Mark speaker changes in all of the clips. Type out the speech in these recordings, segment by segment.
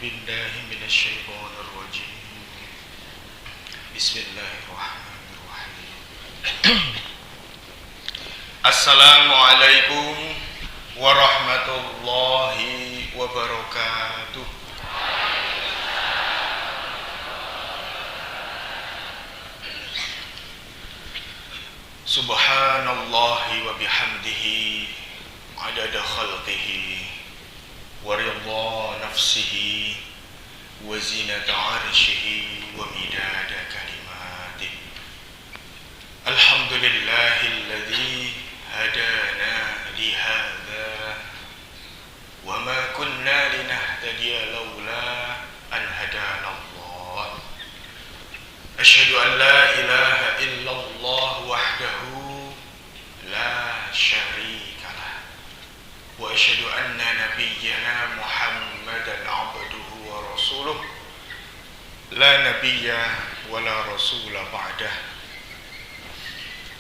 Speaker 1: بالله من الشيطان الرجيم بسم الله الرحمن الرحيم السلام عليكم ورحمة الله وبركاته Subhanallah wa bihamdihi adada khalqihi wa ridha nafsihi wa zinata arshihi wa midada kalimatih. Alhamdulillahilladzi hadana li hadza wa ma kunna linahtadiya laula an hadana Allah. Asyhadu an la ilaha illallah wahdahu la syarika lah wa asyhadu anna nabiyyana Muhammadan abduhu wa rasuluh la nabiyya wa la rasula ba'dah.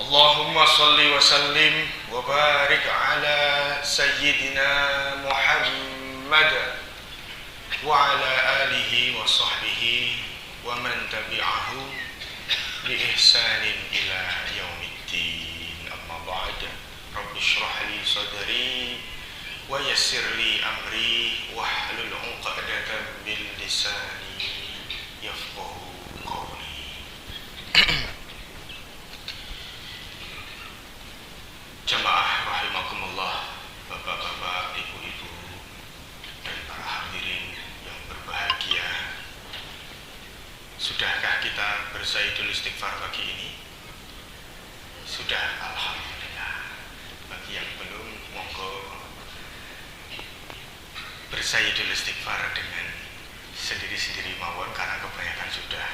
Speaker 1: Allahumma salli wa sallim wa barik ala sayyidina Muhammad wa ala alihi wa sahbihi wa man tabi'ahu bi ihsanin ila yaumiddin. Amma ba'd. Rabbi shrah li sadri wa yassir li amri wahlul 'uqdatam min lisani yafqahu qawli. Jamaah rahimakumullah, bapak-bapak, ibu-ibu dan para hadirin yang berbahagia. Sudahkah kita bersayyidul istighfar pagi ini? Sudah, alhamdulillah. Bagi yang belum, monggo bersayyidul istighfar dengan sendiri-sendiri mawon, karena kebanyakan sudah.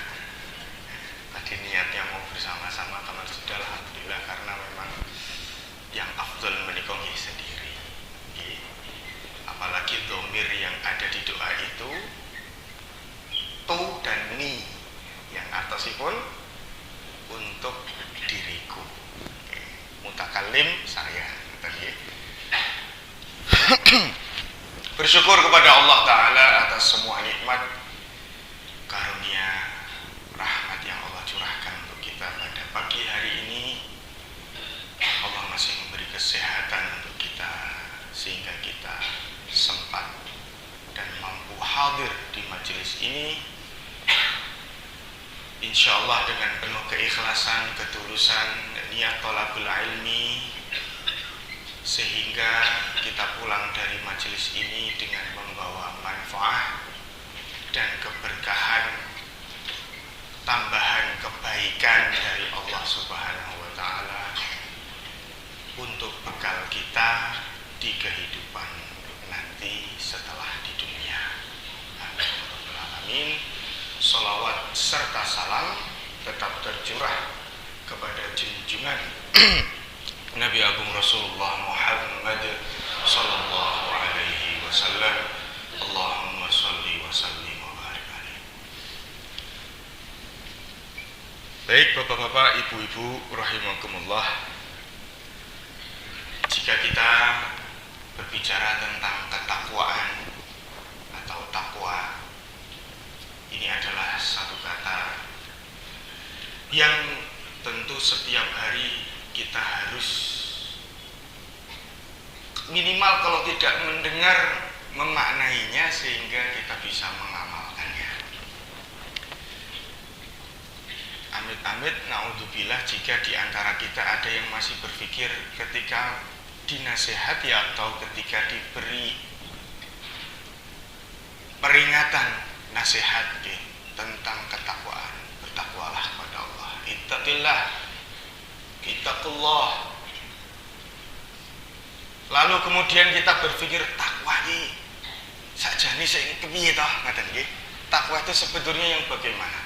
Speaker 1: Tadi niatnya mau bersama-sama, teman sudah, alhamdulillah, karena memang yang afdal menika nggih sendiri. Nggih. Apalagi dhamir yang ada di doa itu tu dan ni, yang atasipun untuk diriku, mutakallim saya. Bersyukur kepada Allah Ta'ala atas semua nikmat, karunia, rahmat yang Allah curahkan untuk kita pada pagi hari ini. Allah masih memberi kesehatan untuk kita sehingga kita sempat dan mampu hadir di majelis ini, insyaallah dengan penuh keikhlasan, ketulusan, niat thalabul ilmi, sehingga kita pulang dari majelis ini dengan membawa manfaat dan keberkahan, tambahan kebaikan dari Allah Subhanahu wa taala untuk bekal kita di kehidupan nanti setelah di dunia. Amin. Salawat serta salam tetap tercurah kepada junjungan Nabi Agung Rasulullah Muhammad sallallahu alaihi wasallam. Allahumma shalli wa sallim wa barik alaihi. Baik bapak-bapak, ibu-ibu rahimakumullah, jika kita berbicara tentang ketakwaan atau takwa, ini adalah satu kata yang tentu setiap hari kita harus minimal kalau tidak mendengar, memaknainya sehingga kita bisa mengamalkannya. Amit-amit, naudzubillah, jika di antara kita ada yang masih berpikir ketika dinasehati atau ketika diberi peringatan, nasihat tentang ketakwaan, bertakwalah kepada Allah, ittaqillah, ittaqullah. Lalu kemudian kita berpikir takwa ini sajane sing kepiye toh, ngaten nggih. Takwa itu sebetulnya yang bagaimana?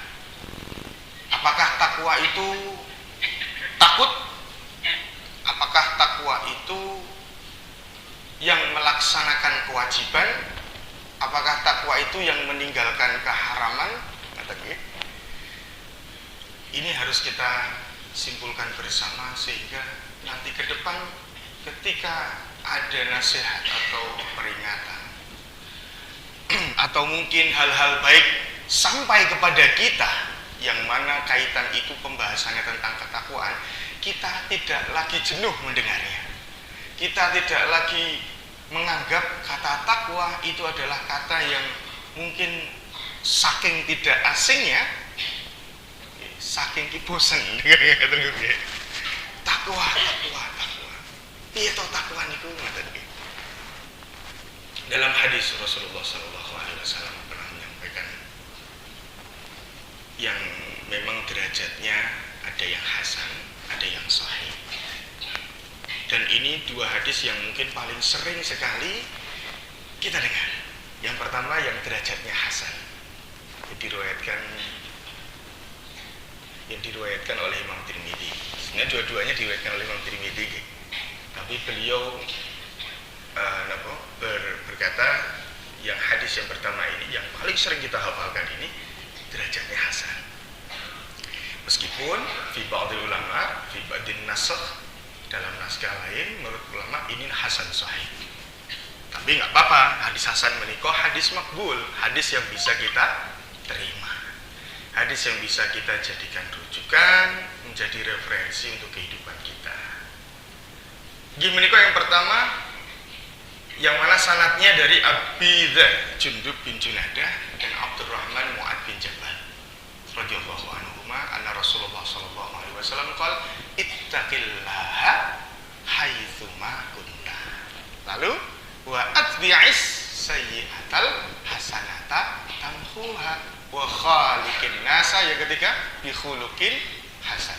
Speaker 1: Apakah takwa itu takut? Apakah takwa itu yang melaksanakan kewajiban? Apakah takwa itu yang meninggalkan keharaman? Ini harus kita simpulkan bersama sehingga nanti ke depan ketika ada nasihat atau peringatan atau mungkin hal-hal baik sampai kepada kita, yang mana kaitan itu pembahasannya tentang ketakwaan, kita tidak lagi jenuh mendengarnya. Kita tidak lagi menganggap kata takwa itu adalah kata yang mungkin saking tidak asingnya, saking bosen takwa. Piye to takwa niku ngoten nggih. Dalam hadis Rasulullah SAW pernah menyampaikan yang memang derajatnya ada yang hasan, ada yang sahih. Dan ini dua hadis yang mungkin paling sering sekali kita dengar. Yang pertama yang derajatnya hasan, yang diriwayatkan oleh Imam Tirmidzi. Sebenarnya dua-duanya diriwayatkan oleh Imam Tirmidzi, tapi beliau berkata yang hadis yang pertama ini yang paling sering kita hafalkan ini derajatnya hasan. Meskipun fi ba'dil ulama, fi ba'din nasakh, dalam naskah lain menurut ulama ini hasan sahih. Tapi nggak apa-apa, hadis hasan menikah hadis makbul, hadis yang bisa kita terima, hadis yang bisa kita jadikan rujukan, menjadi referensi untuk kehidupan kita. Gimana yang pertama, yang mana sanadnya dari Abi Dzar Jundub bin Junadah dan Abdurrahman Mu'ad bin Jabal radhiyallahu anhuma anna Rasulullah sallallahu alaihi wasallam qala ittaqillaha haitsuma kunta. Lalu wa atbi'is sayyi'atal hasanata tamhuha wa khaliqin nasa, yang ketiga bi khuluqin hasan.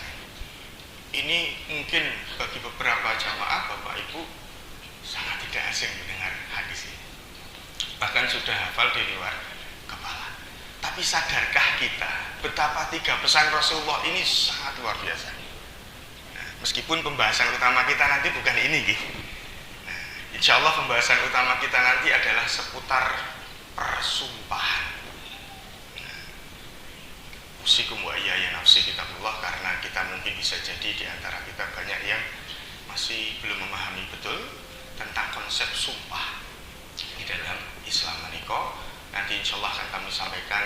Speaker 1: Ini mungkin bagi beberapa jamaah Bapak Ibu sangat tidak asing mendengar hadis ini, bahkan sudah hafal di luar kepala. Tapi sadarkah kita betapa tiga pesan Rasulullah ini sangat luar biasa? Nah, meskipun pembahasan utama kita nanti bukan ini, gitu. Nah, insya Allah pembahasan utama kita nanti adalah seputar persumpahan. Usikum wa iyaya nafsi kitabullah, karena kita mungkin bisa jadi di antara kita banyak yang masih belum memahami betul tentang konsep sumpah di dalam Islam menika. Nanti insya Allah akan kami sampaikan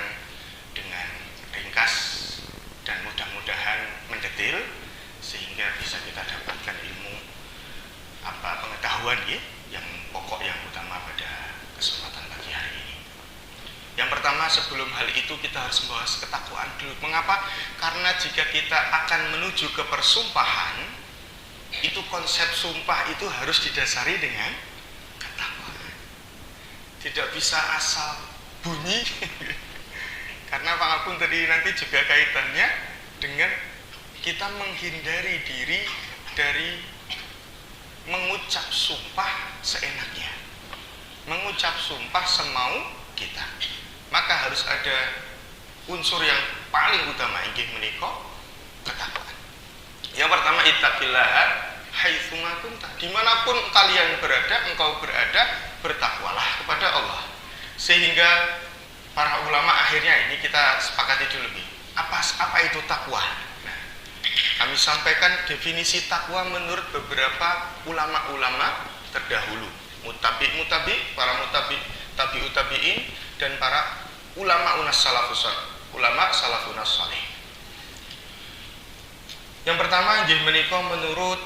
Speaker 1: dengan ringkas dan mudah-mudahan mendetil sehingga bisa kita dapatkan ilmu pengetahuan yang pokok yang utama pada kesempatan pagi hari ini. Yang pertama, sebelum hal itu kita harus membahas ketakwaan dulu. Mengapa? Karena jika kita akan menuju ke persumpahan, itu konsep sumpah itu harus didasari dengan ketakwaan. Tidak bisa asal bunyi. Karena Pak Agung tadi nanti juga kaitannya dengan kita menghindari diri dari mengucap sumpah seenaknya, mengucap sumpah semau kita. Maka harus ada unsur yang paling utama, inggih menika ketakwaan. Yang pertama, ittaqillaha haitsuma kunta. Dimanapun kalian berada, engkau berada, bertakwalah kepada Allah. Sehingga para ulama akhirnya ini kita sepakati dulu nih. Apa itu takwa? Nah, kami sampaikan definisi takwa menurut beberapa ulama-ulama terdahulu. Para tabi'ut tabi'in dan para ulama salafus salih. Yang pertama nggih menika menurut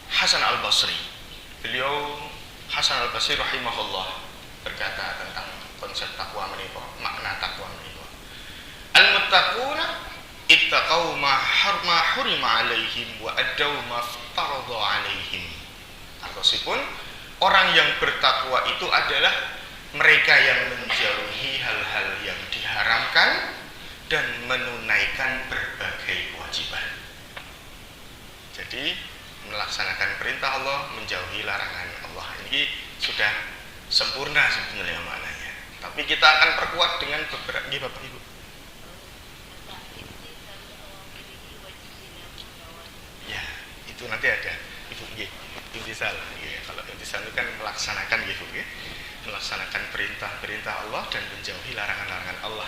Speaker 1: Hasan Al-Basri. Beliau Hasan Al-Basri rahimahullah berkata tentang konsep takwa menika, makna takwa menika. Al-muttaquna ittaqau ma hurima alaihim wa addaw ma farada alaihim. Artosipun orang yang bertakwa itu adalah mereka yang menjauhi hal-hal yang diharamkan dan menunaikan berbagai kewajiban. Jadi melaksanakan perintah Allah, menjauhi larangan Allah. Ini sudah sempurna sebenarnya maknanya. Tapi kita akan perkuat dengan beberapa, Bapak Ibu. Ya, itu nanti ada Ibu intisal. Kalau intisal itu kan melaksanakan Ibu, melaksanakan perintah-perintah Allah dan menjauhi larangan-larangan Allah.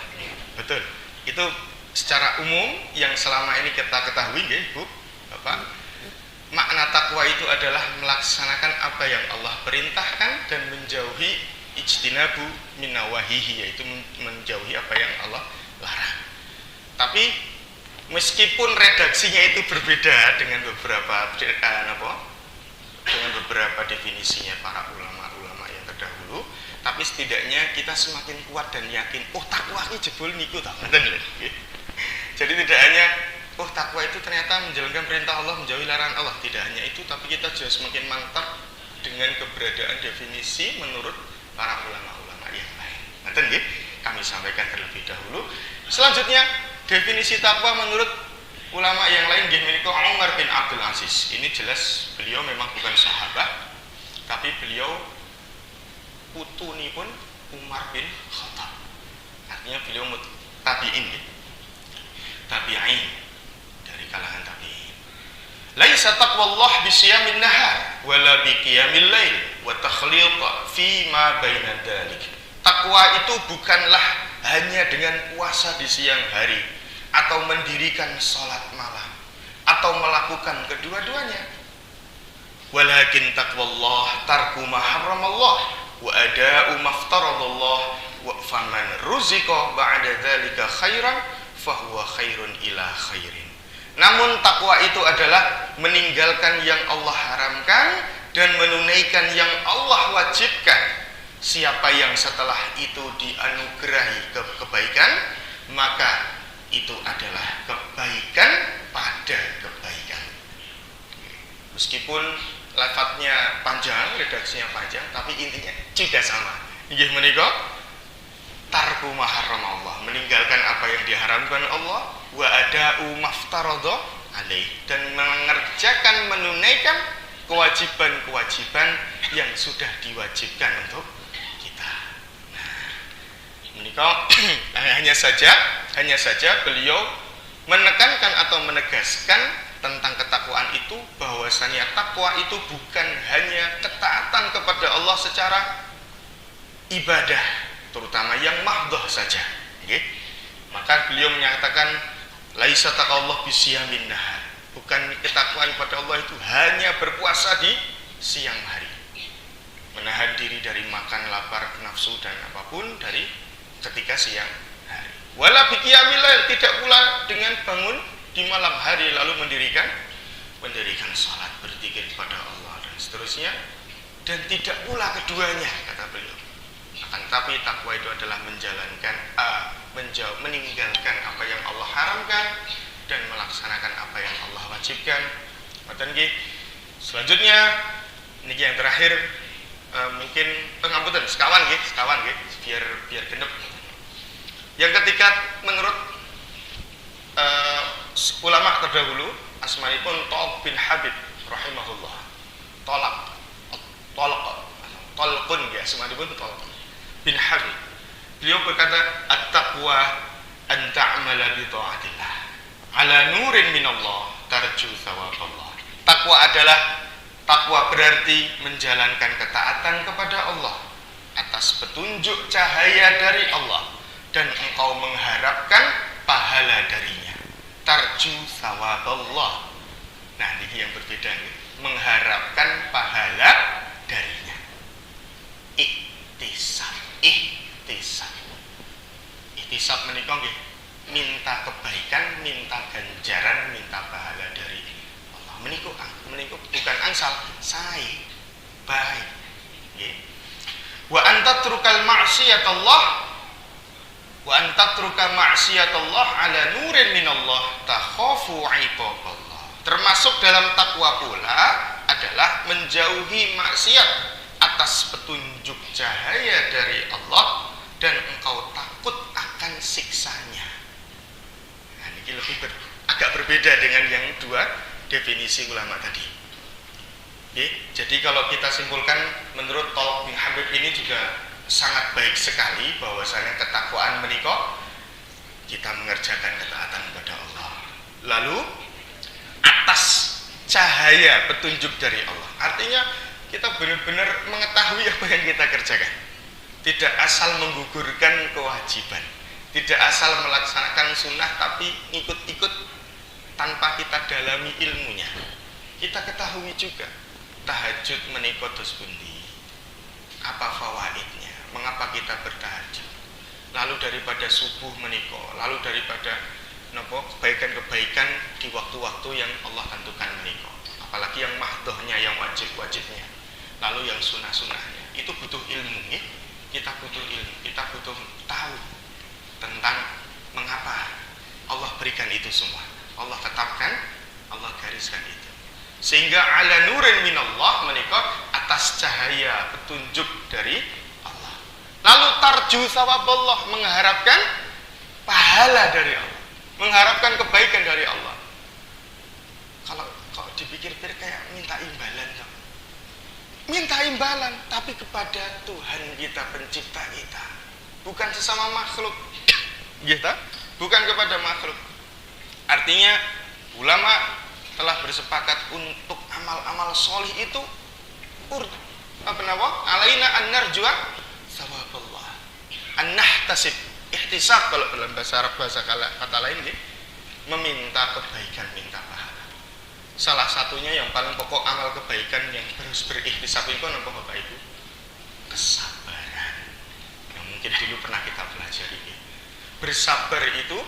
Speaker 1: Betul. Itu secara umum yang selama ini kita ketahui, Bu, Bapak. Makna takwa itu adalah melaksanakan apa yang Allah perintahkan dan menjauhi ijtinabu min nawahihi, yaitu menjauhi apa yang Allah larang. Tapi meskipun redaksinya itu berbeda dengan beberapa definisinya para ulama-ulama yang terdahulu, tapi setidaknya kita semakin kuat dan yakin, oh takwa ini jebul niku tak ngoten lho. Jadi tidak hanya oh takwa itu ternyata menjalankan perintah Allah, menjauhi larangan Allah, tidak hanya itu, tapi kita juga semakin mantap dengan keberadaan definisi menurut para ulama-ulama yang lain. Ngoten nggih, kami sampaikan terlebih dahulu. Selanjutnya, definisi takwa menurut ulama yang lain nggih menika Umar bin Abdul Aziz. Ini jelas beliau memang bukan sahabat, tapi beliau putunipun Umar bin Khattab. Artinya beliau tabi'in nggih. Tabi'in dari kalangan tabi'in. Laisa taqwallah bisiyamin nahar wala biqiyamil lail wa takhliq fi ma baina dzalik. Takwa itu bukanlah hanya dengan puasa di siang hari atau mendirikan salat malam atau melakukan kedua-duanya. Walakin taqwallah tarku ma haramallah wa ada'u ma aftaradallah wa faman ruziqa ba'da dzalika khairan fahuwa khairun ila khairin. Namun takwa itu adalah meninggalkan yang Allah haramkan dan menunaikan yang Allah wajibkan. Siapa yang setelah itu dianugerahi kebaikan, maka itu adalah kebaikan pada kebaikan. Meskipun lafadznya panjang, redaksinya panjang, tapi intinya juga sama. Inggih menika tarku ma Allah, meninggalkan apa yang diharamkan Allah, wa ada'u maftaradha alaih, dan mengerjakan, menunaikan kewajiban-kewajiban yang sudah diwajibkan untuk kita. Nah, menika hanya saja beliau menekankan atau menegaskan tentang ketakwaan itu, bahwasanya takwa itu bukan hanya ketaatan kepada Allah secara ibadah, terutama yang mahdhah saja. Okay? Maka beliau menyatakan laisa taqwallah bisiyamin nahar, bukan ketakwaan pada Allah itu hanya berpuasa di siang hari, menahan diri dari makan, lapar, nafsu dan apapun dari ketika siang hari. Wala biqiyamil lail, tidak pula dengan bangun di malam hari lalu mendirikan salat, berzikir kepada Allah dan seterusnya, dan tidak pula keduanya, kata beliau. Akan tapi takwa itu adalah meninggalkan apa yang Allah haramkan dan melaksanakan apa yang Allah wajibkan. Selanjutnya ini yang terakhir, mungkin pengamputan sekawan biar genep. Yang ketiga menurut ulama terdahulu, asmanipun Thalq bin Habib rahimahullah. Thalqun ya, asmanipun Thalq bin Habib. Beliau berkata, at-taqwa an ta'mala bi ta'atillah ala nurin minallah tarju thawaballah. Takwa berarti menjalankan ketaatan kepada Allah atas petunjuk cahaya dari Allah dan engkau mengharapkan pahala darinya. Tarju thawaballah. Nah, ini yang berbeda nih. Mengharapkan pahala darinya. Ihtisab menika nggih, minta kebaikan, minta ganjaran, minta pahala dari Allah. Menika bukan angsal, sae, baik. Nggih. Wa antatrukal ma'siyatallah wa antatruka ma'siyatallah ala nurin minallah takhafu 'iqaballah. Termasuk dalam takwa pula adalah menjauhi maksiat atas petunjuk cahaya dari Allah dan engkau takut akan siksanya. Nah, ini agak berbeda dengan yang dua definisi ulama tadi. Oke, jadi kalau kita simpulkan, menurut Thalq bin Habib ini juga sangat baik sekali bahwasanya ketakwaan menika kita mengerjakan ketaatan kepada Allah. Lalu atas cahaya petunjuk dari Allah. Artinya kita benar-benar mengetahui apa yang kita kerjakan. Tidak asal menggugurkan kewajiban, tidak asal melaksanakan sunnah tapi ikut-ikut tanpa kita dalami ilmunya. Kita ketahui juga tahajud menika dos pundi, apa fawaidnya, mengapa kita bertahajud, lalu daripada subuh menika, lalu daripada napa kebaikan-kebaikan di waktu-waktu yang Allah tentukan menika, apalagi yang mahdhohnya, yang wajib-wajibnya, lalu yang sunah-sunahnya, itu butuh ilmu ya. Kita butuh ilmu, kita butuh tahu tentang mengapa Allah berikan itu semua, Allah tetapkan, Allah gariskan itu, sehingga ala nurin minallah menika atas cahaya petunjuk dari Allah. Lalu tarju sawaballah, mengharapkan pahala dari Allah, mengharapkan kebaikan dari Allah. Kalau dipikir-pikir kayak minta imbalan, minta imbalan, tapi kepada Tuhan kita, pencipta kita, bukan sesama makhluk kita, bukan kepada makhluk. Artinya ulama telah bersepakat untuk amal-amal solih itu alaina an narjua sawaballah, an nahtasib, ihtisab kalau dalam bahasa Arab, bahasa kata lain ya, meminta kebaikan, minta pahala. Salah satunya yang paling pokok amal kebaikan yang harus berikhtisab itu apa Bapak Ibu? Kesabaran. Yang mungkin dulu pernah kita pelajari. Bersabar itu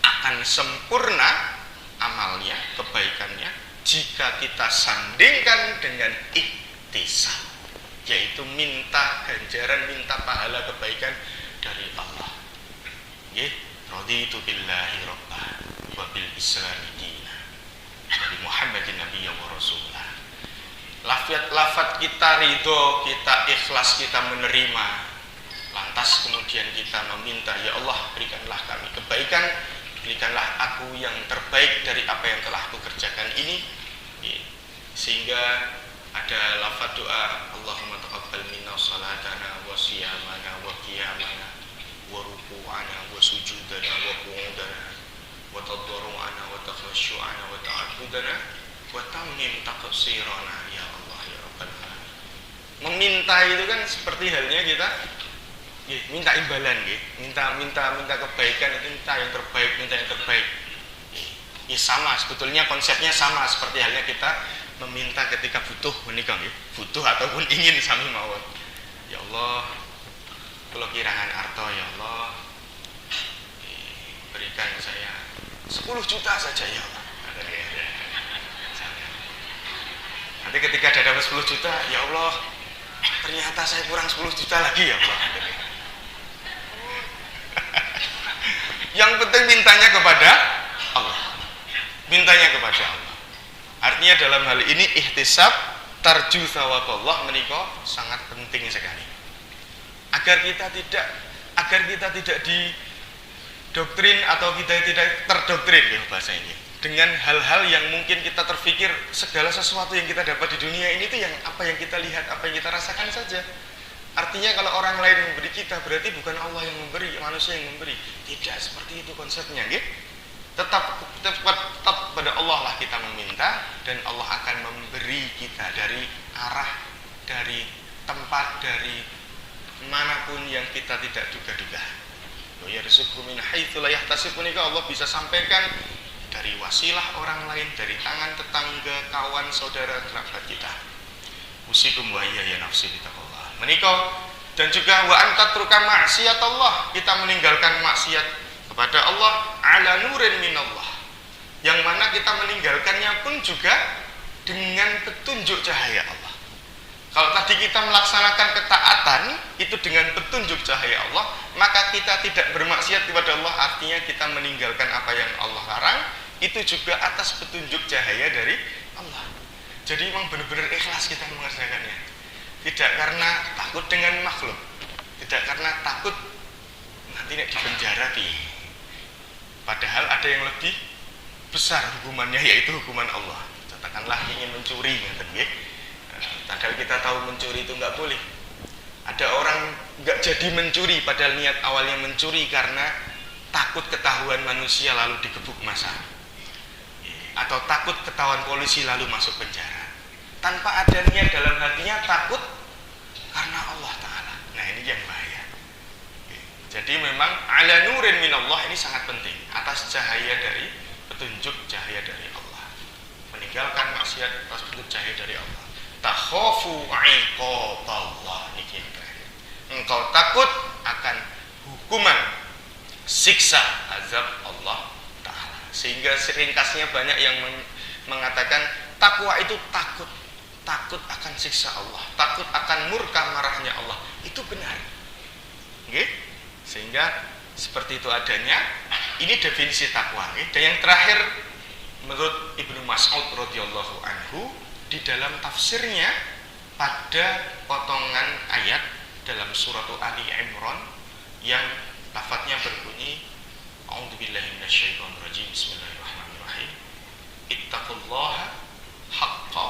Speaker 1: akan sempurna amalnya, kebaikannya, jika kita sandingkan dengan ihtisab, yaitu minta ganjaran, minta pahala kebaikan dari Allah. Nggih, raditu billahi rabbah wa bil islami dinan, Nabi Muhammadin Nabi wa Rasulah. Lafaz kita ridho, kita ikhlas, kita menerima, lantas kemudian kita meminta, ya Allah berikanlah kami kebaikan, berikanlah aku yang terbaik dari apa yang telah aku kerjakan ini, sehingga ada lafaz doa, Allahumma taqabbal minna salatana wa siyamana wa qiyamana wa ruku'ana wa sujudana wa qu'udana wa tadarru'ana wa takhashu'ana wa ta'abbudana wa tammim taqsirana ya Allah ya Rabbal alamin. Meminta itu kan seperti halnya kita minta imbalan, minta kebaikan, itu minta yang terbaik. Sama, sebetulnya konsepnya sama seperti halnya kita meminta ketika butuh menikah, butuh ataupun ingin sami mawon. Ya Allah, kalau kirangan arto, ya Allah berikan saya 10 juta saja ya Allah. Nanti ketika ada dapat 10 juta, ya Allah ternyata saya kurang 10 juta lagi ya Allah. Yang penting mintanya kepada Allah, mintanya kepada Allah. Artinya dalam hal ini ihtisab, tarju thawaballah menika sangat penting sekali. Agar kita tidak didoktrin atau kita tidak terdoktrin ya bahasa ini, dengan hal-hal yang mungkin kita terfikir segala sesuatu yang kita dapat di dunia ini itu yang apa yang kita lihat, apa yang kita rasakan saja. Artinya kalau orang lain memberi kita, berarti bukan Allah yang memberi, manusia yang memberi. Tidak seperti itu konsepnya, gitu. Tetap pada Allah lah kita meminta, dan Allah akan memberi kita dari arah, dari tempat, dari manapun yang kita tidak duga-duga. Ya rizqu min haitsu la yahtasib, Allah bisa sampaikan dari wasilah orang lain, dari tangan tetangga, kawan, saudara, kerabat kita. Usikum wa ya nafsi bitaqwa menikah, dan juga wa antatruka maksiat Allah, kita meninggalkan maksiat kepada Allah ala nurin minallah, yang mana kita meninggalkannya pun juga dengan petunjuk cahaya Allah. Kalau tadi kita melaksanakan ketaatan itu dengan petunjuk cahaya Allah, maka kita tidak bermaksiat kepada Allah, artinya kita meninggalkan apa yang Allah larang itu juga atas petunjuk cahaya dari Allah. Jadi memang benar-benar ikhlas kita mengerjakannya. Tidak karena takut dengan makhluk, tidak karena takut nanti nek dipenjara pi. Padahal ada yang lebih besar hukumannya, yaitu hukuman Allah. Katakanlah ingin mencuri, padahal kita tahu mencuri itu nggak boleh. Ada orang nggak jadi mencuri, padahal niat awalnya mencuri karena takut ketahuan manusia lalu digebuk massa, atau takut ketahuan polisi lalu masuk penjara, tanpa ada niat dalam hatinya, takut karena Allah Ta'ala. Nah ini yang bahaya. Jadi memang ala nurin minallah ini sangat penting, atas cahaya dari petunjuk cahaya dari Allah, meninggalkan maksiat atas petunjuk cahaya dari Allah. Takhafu iqaballah, ini engkau takut akan hukuman siksa azab Allah Ta'ala. Sehingga ringkasnya banyak yang mengatakan takwa itu takut akan siksa Allah, takut akan murka marahnya Allah. Itu benar. Okay? Sehingga seperti itu adanya. Ini definisi takwa. Okay? Dan yang terakhir menurut Ibnu Mas'ud radhiyallahu anhu di dalam tafsirnya pada potongan ayat dalam surat Ali Imran yang lafadznya berbunyi A'udzubillahi minasyaitonirrajim Bismillahirrahmanirrahim Ittaqullaha haqqa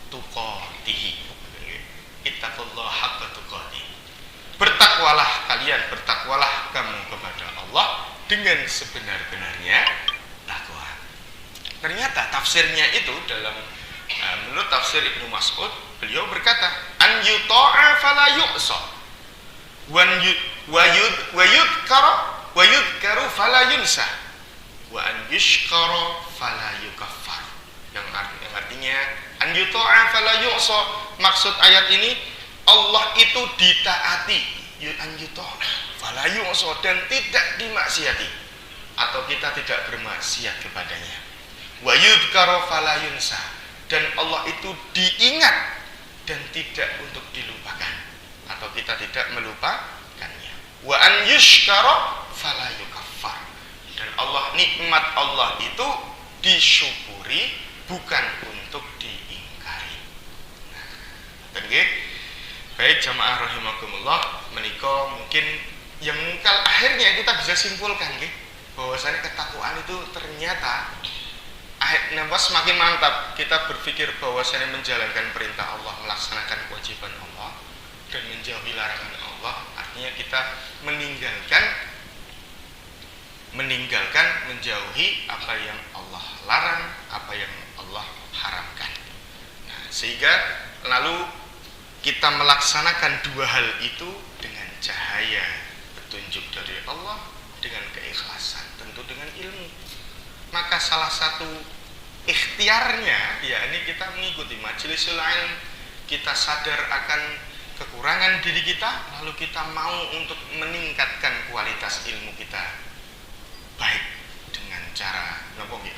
Speaker 1: tuqatih. Ittaqullaha haqqa tuqatih. Bertakwalah kalian, bertakwalah kamu kepada Allah dengan sebenar-benarnya takwa. Ternyata tafsirnya itu dalam menurut tafsir Ibnu Mas'ud, beliau berkata, an yuta'a fala yu'sa wa yudkaru fala yunsa wa an yushkara fala yukaffar. Yang artinya an yuta'a fala yu'sa, maksud ayat ini Allah itu ditaati, an yuta'a fala yu'sa, dan tidak dimaksiati atau kita tidak bermaksiat kepadanya. Wa yudkaru fala yunsa, dan Allah itu diingat dan tidak untuk dilupakan atau kita tidak melupakannya. Wa an yushkara fala yukaffar, dan Allah, nikmat Allah itu disyukuri bukan untuk diingkari. Nah, baik jamaah rahimakumullah, menika mungkin yang akhirnya kita bisa simpulkan bahwasanya ketakwaan itu ternyata semakin mantap kita berpikir bahwasanya menjalankan perintah Allah, melaksanakan kewajiban Allah dan menjauhi larangan Allah, artinya kita meninggalkan menjauhi apa yang Allah larang, apa yang Allah haramkan. Nah, sehingga lalu kita melaksanakan dua hal itu dengan cahaya petunjuk dari Allah, dengan keikhlasan, tentu dengan ilmu. Maka salah satu ikhtiarnya yakni kita mengikuti majlisul ilm, kita sadar akan kekurangan diri kita, lalu kita mau untuk meningkatkan kualitas ilmu kita, baik dengan cara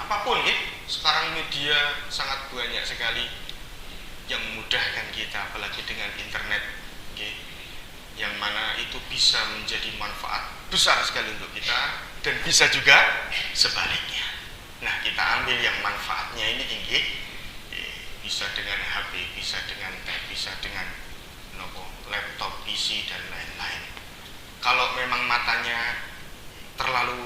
Speaker 1: apapun. Sekarang media sangat banyak sekali yang memudahkan kita, apalagi dengan internet, yang mana itu bisa menjadi manfaat besar sekali untuk kita, dan bisa juga sebaliknya. Nah, kita ambil yang manfaatnya ini tinggi, bisa dengan HP, bisa dengan tab, bisa dengan laptop, PC dan lain-lain. Kalau memang matanya terlalu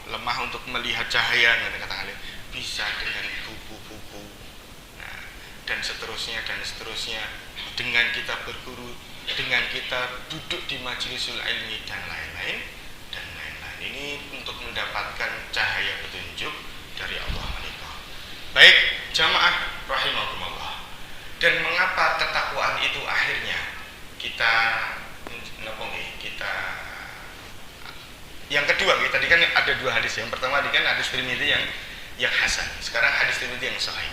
Speaker 1: lemah untuk melihat cahaya, katakan bisa dengan buku-buku, nah, dan seterusnya. Dengan kita berguru, dengan kita duduk di majlisul ilmi dan lain-lain. Ini untuk mendapatkan cahaya petunjuk dari Allah menikah. Baik jamaah rahimakumullah. Dan mengapa ketakwaan itu akhirnya kita yang kedua, tadi kan ada dua hadis. Yang pertama tadi kan hadis Tirmidzi yang hasan. Sekarang hadis Tirmidzi yang sahih.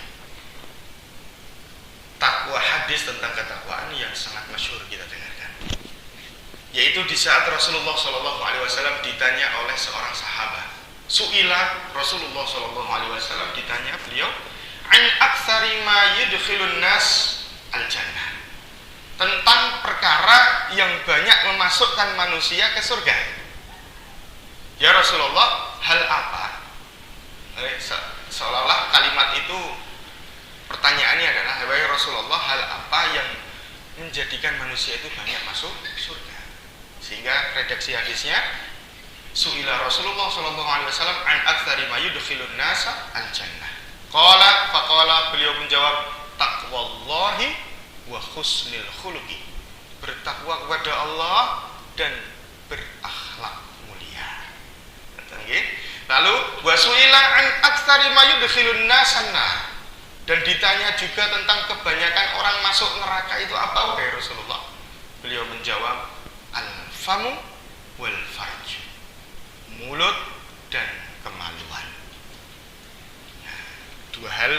Speaker 1: Takwa, hadis tentang ketakwaan yang sangat masyhur kita dengarkan. Yaitu di saat Rasulullah SAW ditanya oleh seorang sahabat. Su'ila Rasulullah SAW, ditanya beliau, an aktsari ma yudkhilun nas al-jannah, tentang perkara yang banyak memasukkan manusia ke surga. Ya Rasulullah, hal apa? Seolah-olah kalimat itu pertanyaannya adalah, wahai Rasulullah, hal apa yang menjadikan manusia itu banyak masuk surga? Sehingga redaksi hadisnya, su'ila Rasulullah SAW an aktsari ma yudkhilun nasa al-jannah. Faqala, beliau menjawab, taqwallahi wa husnil khuluqi, bertakwa kepada Allah dan berakhlak mulia. Lalu wasu'ila an aktsari ma yudkhilun nasan nar, dan ditanya juga tentang kebanyakan orang masuk neraka itu apa, wahai Rasulullah? Beliau menjawab, al-famu wal farj, mulut dan kemaluan. Nah, dua hal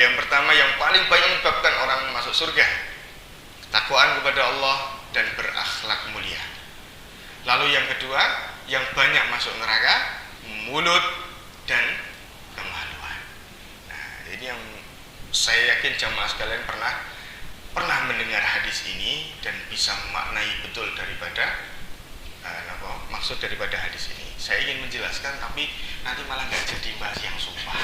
Speaker 1: yang pertama yang paling banyak menyebabkan orang masuk surga, ketakwaan kepada Allah dan berakhlak mulia. Lalu yang kedua, yang banyak masuk neraka, mulut dan kemaluan. Nah, ini yang saya yakin jamaah sekalian pernah mendengar hadis ini dan bisa memaknai betul daripada maksud daripada hadis ini. Saya ingin menjelaskan tapi nanti malah nggak jadi bahas yang sumpah.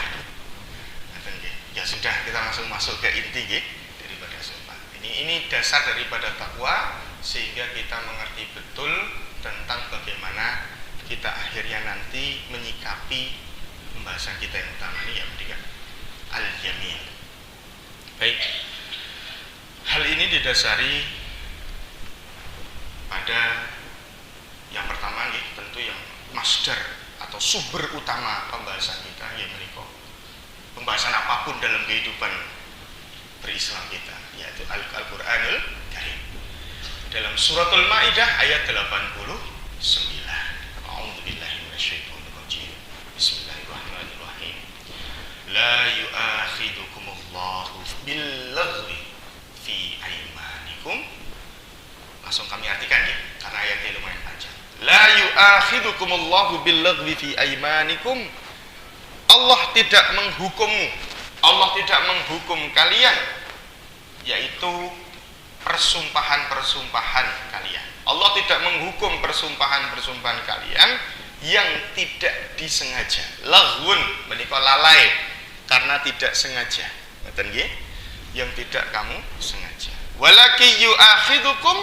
Speaker 1: Ya sudah, kita langsung masuk ke inti daripada sumpah. Ini dasar daripada takwa sehingga kita mengerti betul tentang bagaimana kita akhirnya nanti menyikapi pembahasan kita yang utama ini, yang ketiga al-yamin. Baik, hal ini didasari pada yang pertama nih, tentu yang masdar atau sumber utama pembahasan kita, yaitu pembahasan apapun dalam kehidupan berislam kita, yaitu Al-Qur'anul Karim. Dalam suratul Maidah ayat 89. A'udzubillahi minasyaitonirrajim. Bismillahirrahmanirrahim. La yu'akhidukumullahu bil-laghwi fi aymanikum. Langsung kami artikan ya, karena ayatnya lumayan panjang. La yu'akhidukumullahu bil-laghwi fi aymanikum. Allah tidak menghukummu, Allah tidak menghukum kalian, yaitu persumpahan-persumpahan kalian. Allah tidak menghukum persumpahan-persumpahan kalian yang tidak disengaja. Laghun menika lalai karena tidak sengaja. Ngoten nggih? Yang tidak kamu sengaja. Walaki yu'akhidukum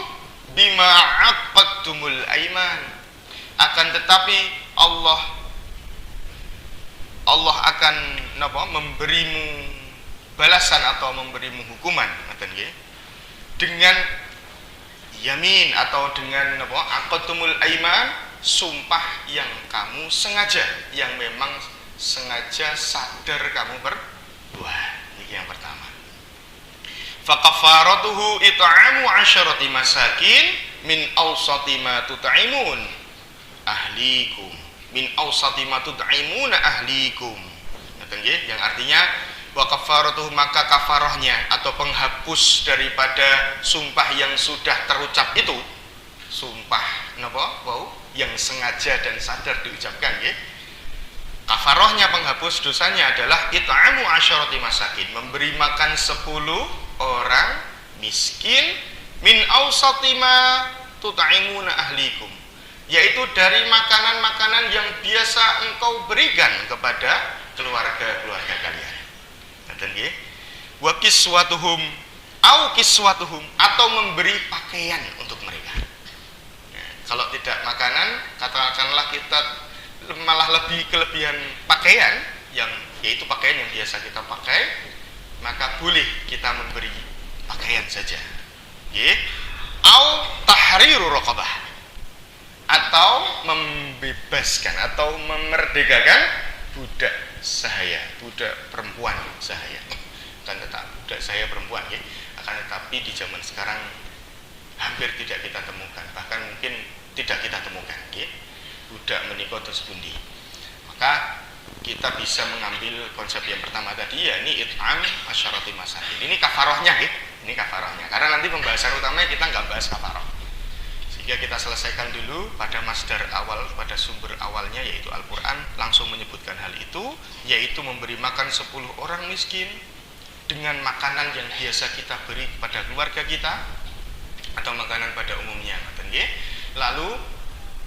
Speaker 1: bima 'aqadtumul aiman. Akan tetapi Allah akan memberimu balasan atau memberimu hukuman, ngoten nggih, dengan yamin atau dengan aqadtumul aiman, sumpah yang kamu sengaja, yang memang sengaja sadar kamu berbuat. Ini yang pertama. Fa kafaratuhu it'amu 'asharati masakin min awsati ma tut'imun ahlikum. Min awsati ma tud'imuna ahlikum. Ngoten nggih, yang artinya wa kafaratuh, maka kafarahnya atau penghapus daripada sumpah yang sudah terucap itu, sumpah yang sengaja dan sadar diucapkan nggih. Kafarahnya, penghapus dosanya adalah it'amu 'asharati masakin, memberi makan 10 orang miskin min awsati ma tud'imuna ahlikum, yaitu dari makanan-makanan yang biasa engkau berikan kepada keluarga-keluarga kalian. Ngoten nggih. Wa kiswatuhum atau memberi pakaian untuk mereka. Nah, kalau tidak makanan, katakanlah kita malah lebih kelebihan pakaian, yang yaitu pakaian yang biasa kita pakai, maka boleh kita memberi pakaian saja. Nggih. Au tahriru raqabah, atau membebaskan atau memerdekakan budak sahaya, budak perempuan sahaya. Kan tetap budak sahaya perempuan ya. Akan tetapi di zaman sekarang hampir tidak kita temukan, bahkan mungkin tidak kita temukan ya. Budak menika terus pundi. Maka kita bisa mengambil konsep yang pertama tadi, ya ini it'am asyarati masakin. Ini kafarahnya ya. Ini kafarahnya. Karena nanti pembahasan utamanya kita nggak bahas kafarah. Sehingga kita selesaikan dulu pada masdar awal, pada sumber awalnya yaitu Al-Quran langsung menyebutkan hal itu, yaitu memberi makan 10 orang miskin dengan makanan yang biasa kita beri kepada keluarga kita atau makanan pada umumnya. Lalu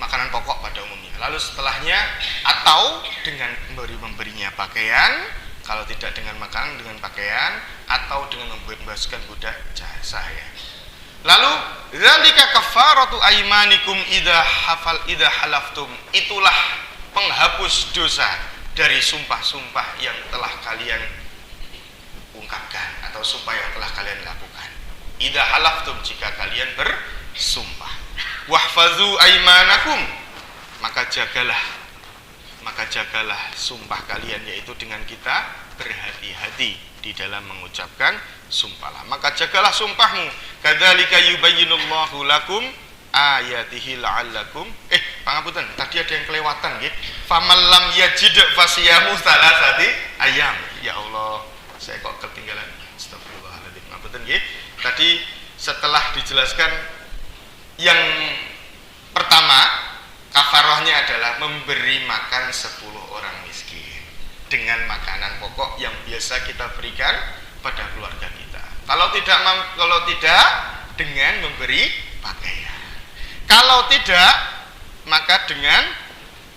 Speaker 1: makanan pokok pada umumnya. Lalu setelahnya atau dengan memberinya pakaian, kalau tidak dengan makanan, dengan pakaian, atau dengan membebaskan budak sahaya. Lalu zalika kafaratu aymanikum idza halaftum, itulah penghapus dosa dari sumpah-sumpah yang telah kalian ungkapkan atau sumpah yang telah kalian lakukan. Idza halaftum, jika kalian bersumpah. Wahfazu aymanakum, maka jagalah sumpah kalian, yaitu dengan kita berhati-hati di dalam mengucapkan sumpahlah. Maka jagalah sumpahmu. Kadzalika yubayyinullahu lakum ayatihi la'allakum pangapunten, tadi ada yang kelewatan nggih. Faman lam yajid fasiyamu salasati ayam. Ya Allah, saya kok ketinggalan. Astagfirullahaladzim. Pangapunten nggih. Tadi setelah dijelaskan Yang pertama, kafarohnya adalah memberi makan 10 orang miskin dengan makanan pokok yang biasa kita berikan pada keluarga kita. Kalau tidak dengan memberi pakaian. Kalau tidak, maka dengan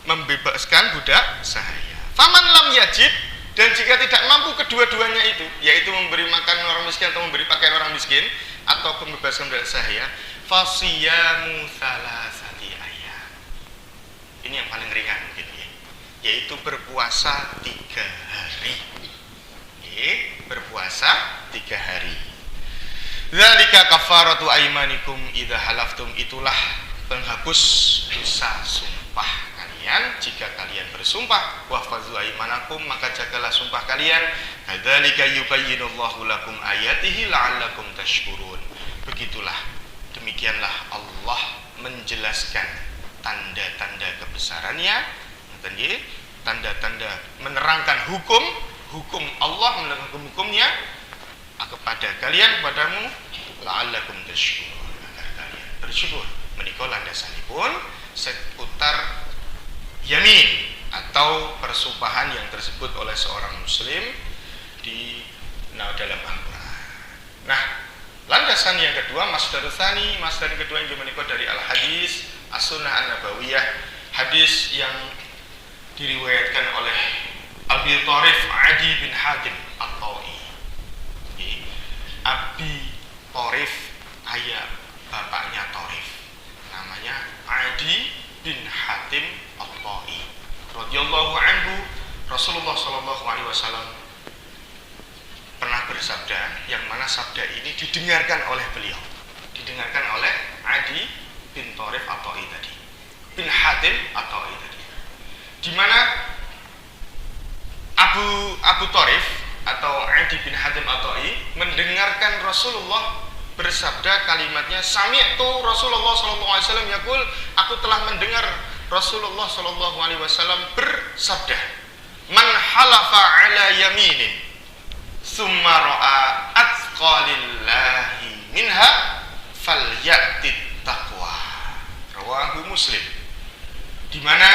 Speaker 1: membebaskan budak sahaya. Faman lam yajid, dan jika tidak mampu kedua-duanya itu, yaitu memberi makan orang miskin atau memberi pakaian orang miskin atau membebaskan budak sahaya, fasiyamu salasati ayyam. Ini yang paling ringan mungkin ya, yaitu berpuasa 3 hari. Berpuasa 3 hari. Dzalika kafaratu aimanikum idza halaftum, itulah penghapus dosa sumpah kalian jika kalian bersumpah. Wahfazu aimanakum, maka jagalah sumpah kalian. Kadzalika yubayyinullahu lakum ayatihi la'allakum tashkurun. Begitulah, demikianlah Allah menjelaskan tanda-tanda kebesarannya, tanda-tanda menerangkan hukum Allah, menerangkan hukumnya kepada kalian, kepadamu, la'allakum tashkurun, agar kalian bersyukur. Menika landasanipun seputar yamin atau persumpahan yang tersebut oleh seorang muslim di dalam Al-Qur'an. Nah, landasan yang kedua, masdar kedua yang menika dari al-hadis as-sunnah an-nabawiyah, hadis yang diriwayatkan oleh Abi Tharif Adi bin Hatim At-Ta'i. Abi Tharif, ayah bapaknya Tharif, namanya Adi bin Hatim At-Ta'i radhiyallahu anhu. Rasulullah sallallahu alaihi wasallam pernah bersabda, yang mana sabda ini didengarkan oleh beliau, didengarkan oleh Adi bin Tharif At-Ta'i tadi, bin Hatim At-Ta'i tadi, di mana Abu Tharif atau Adi bin Hatim At-Ta'i mendengarkan Rasulullah bersabda, kalimatnya sami'tu Rasulullah sallallahu alaihi wasallam yaqul, aku telah mendengar Rasulullah sallallahu alaihi wasallam bersabda, man halafa ala yaminin summa ra'a atqalillahi minha falyati taqwa, rawahu Muslim. Di mana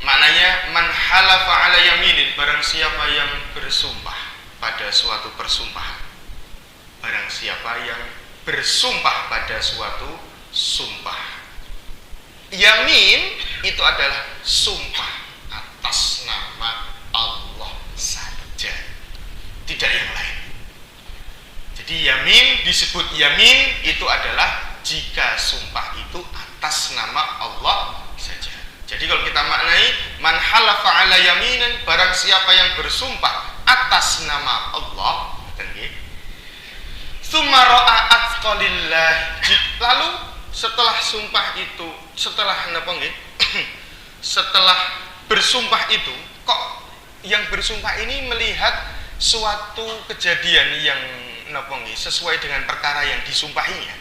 Speaker 1: maknanya man halafa ala yaminin, barang siapa yang bersumpah pada suatu persumpahan, barang siapa yang bersumpah pada suatu sumpah. Yamin itu adalah sumpah atas nama Allah saja, tidak yang lain. Jadi yamin disebut yamin itu adalah jika sumpah itu atas nama Allah saja. Jadi kalau kita maknai man halafa ala yaminin, barang siapa yang bersumpah atas nama Allah, tsumma ra'a atqalillah, lalu setelah sumpah itu, setelah bersumpah itu, kok yang bersumpah ini melihat suatu kejadian yang sesuai dengan perkara yang disumpahinya,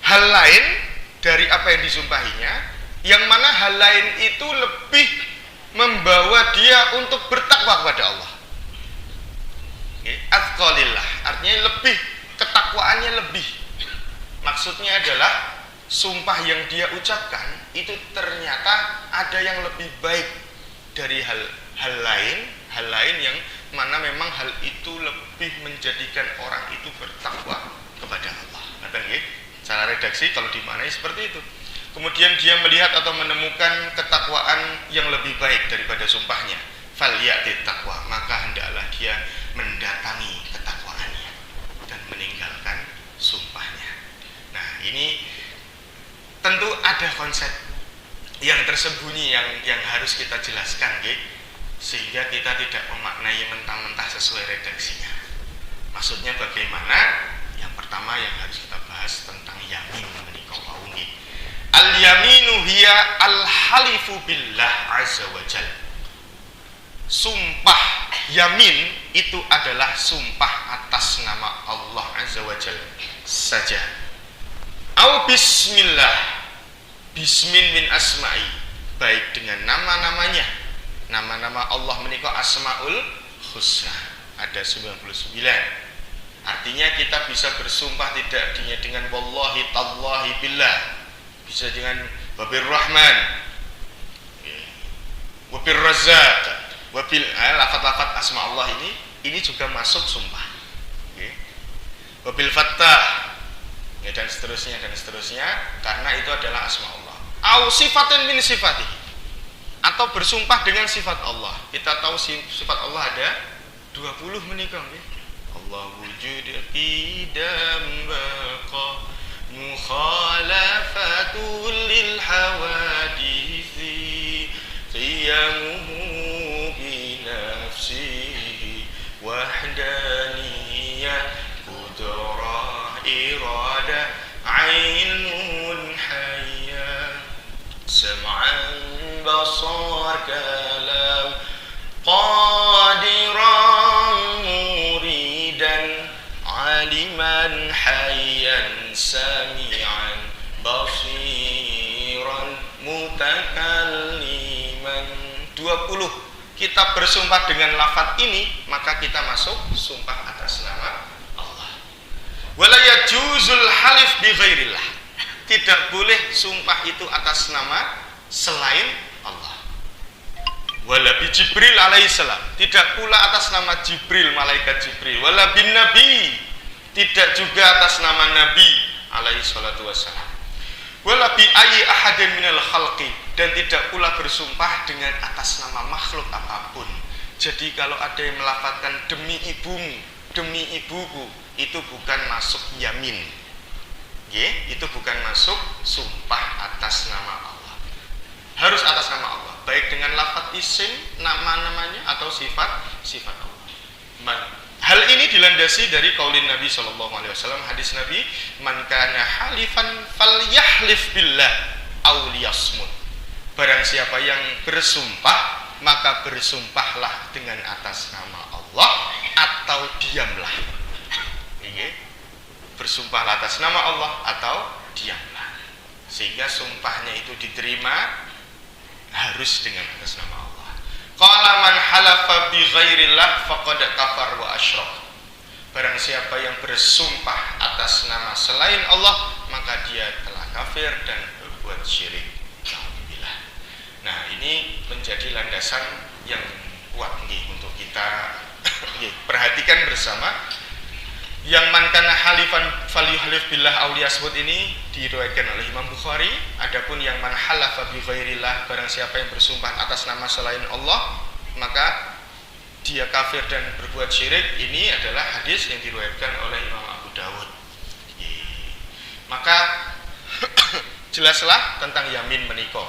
Speaker 1: hal lain dari apa yang disumpahinya, yang mana hal lain itu lebih membawa dia untuk bertakwa kepada Allah. Atqalillah artinya lebih, ketakwaannya lebih. Maksudnya adalah sumpah yang dia ucapkan itu ternyata ada yang lebih baik dari hal lain yang mana memang hal itu lebih menjadikan orang itu bertakwa kepada Allah. Cara redaksi kalau dimaknai seperti itu. Kemudian dia melihat atau menemukan ketakwaan yang lebih baik daripada sumpahnya, falyati taqwa, maka hendaklah dia mendatangi ketakwaannya dan meninggalkan sumpahnya. Nah, ini tentu ada konsep yang tersembunyi yang harus kita jelaskan, sehingga kita tidak memaknai mentah-mentah sesuai redaksinya. Maksudnya bagaimana? Yang pertama yang harus kita bahas tentang yamin menika wau nggih. Al-yaminu hiya al-halifu billah azza wa jalla. Sumpah yamin itu adalah sumpah atas nama Allah azza wa jalla saja. Au bismillah, bismin min asma'i, baik dengan nama-namanya. Nama-nama Allah menika asmaul husna, ada 99. Artinya kita bisa bersumpah tidak hanya dengan wallahi tallahi billah, bisa dengan wabir rahman, wabir razzaq, wabil lafaz-lafaz asma Allah ini juga masuk sumpah. Wabil fattah, dan seterusnya karena itu adalah asma Allah. Au sifatin min sifatihi, atau bersumpah dengan sifat Allah. Kita tahu sifat Allah ada 20 menikah. Allah wujud idam baqa mukhalafatul lil hawadisi qiyamuhu bi nafsihi wahdaniyah qudrah iradah ilmun hayya sam'an basar kalam qadiran muridan aliman hayyan sami'an basiran mutakalliman. 20 kita bersumpah dengan lafaz ini, maka kita masuk sumpah atas nama Allah. Wala yajuzul halif bi ghairillah, tidak boleh sumpah itu atas nama selain Allah. Wala bi Jibril alaihissalam, tidak pula atas nama Jibril, malaikat Jibril. Wala bin Nabi, tidak juga atas nama Nabi alaihi salatu wassalam. Wala bi ayyi ahadin minal khalqi, dan tidak pula bersumpah dengan atas nama makhluk apapun. Jadi kalau ada yang melafazkan demi ibumu, demi ibuku, itu bukan masuk yamin. Itu bukan masuk sumpah atas nama Allah. Harus atas nama Allah, baik dengan lafaz isim, nama-namanya, atau sifat Allah. Hal ini dilandasi dari qaulin Nabi SAW, hadis Nabi, man kana halifan falyahlif billah aw liyasmut. Barang siapa yang bersumpah, maka bersumpahlah dengan atas nama Allah atau diamlah. Bersumpahlah atas nama Allah atau diamlah, sehingga sumpahnya itu diterima harus dengan atas nama Allah. Qala man halafa bi ghairillah faqad kafar wa asyrak. Barang siapa yang bersumpah atas nama selain Allah, maka dia telah kafir dan berbuat syirik. Alhamdulillah. Nah, ini menjadi landasan yang kuat untuk kita perhatikan bersama. Yang man kana halifan falyuhlif billah aw liyasmut ini diriwayatkan oleh Imam Bukhari. Adapun yang man halafa bi ghairillah, barang siapa yang bersumpah atas nama selain Allah, maka dia kafir dan berbuat syirik, ini adalah hadis yang diriwayatkan oleh Imam Abu Dawud. Maka jelaslah tentang yamin menikah.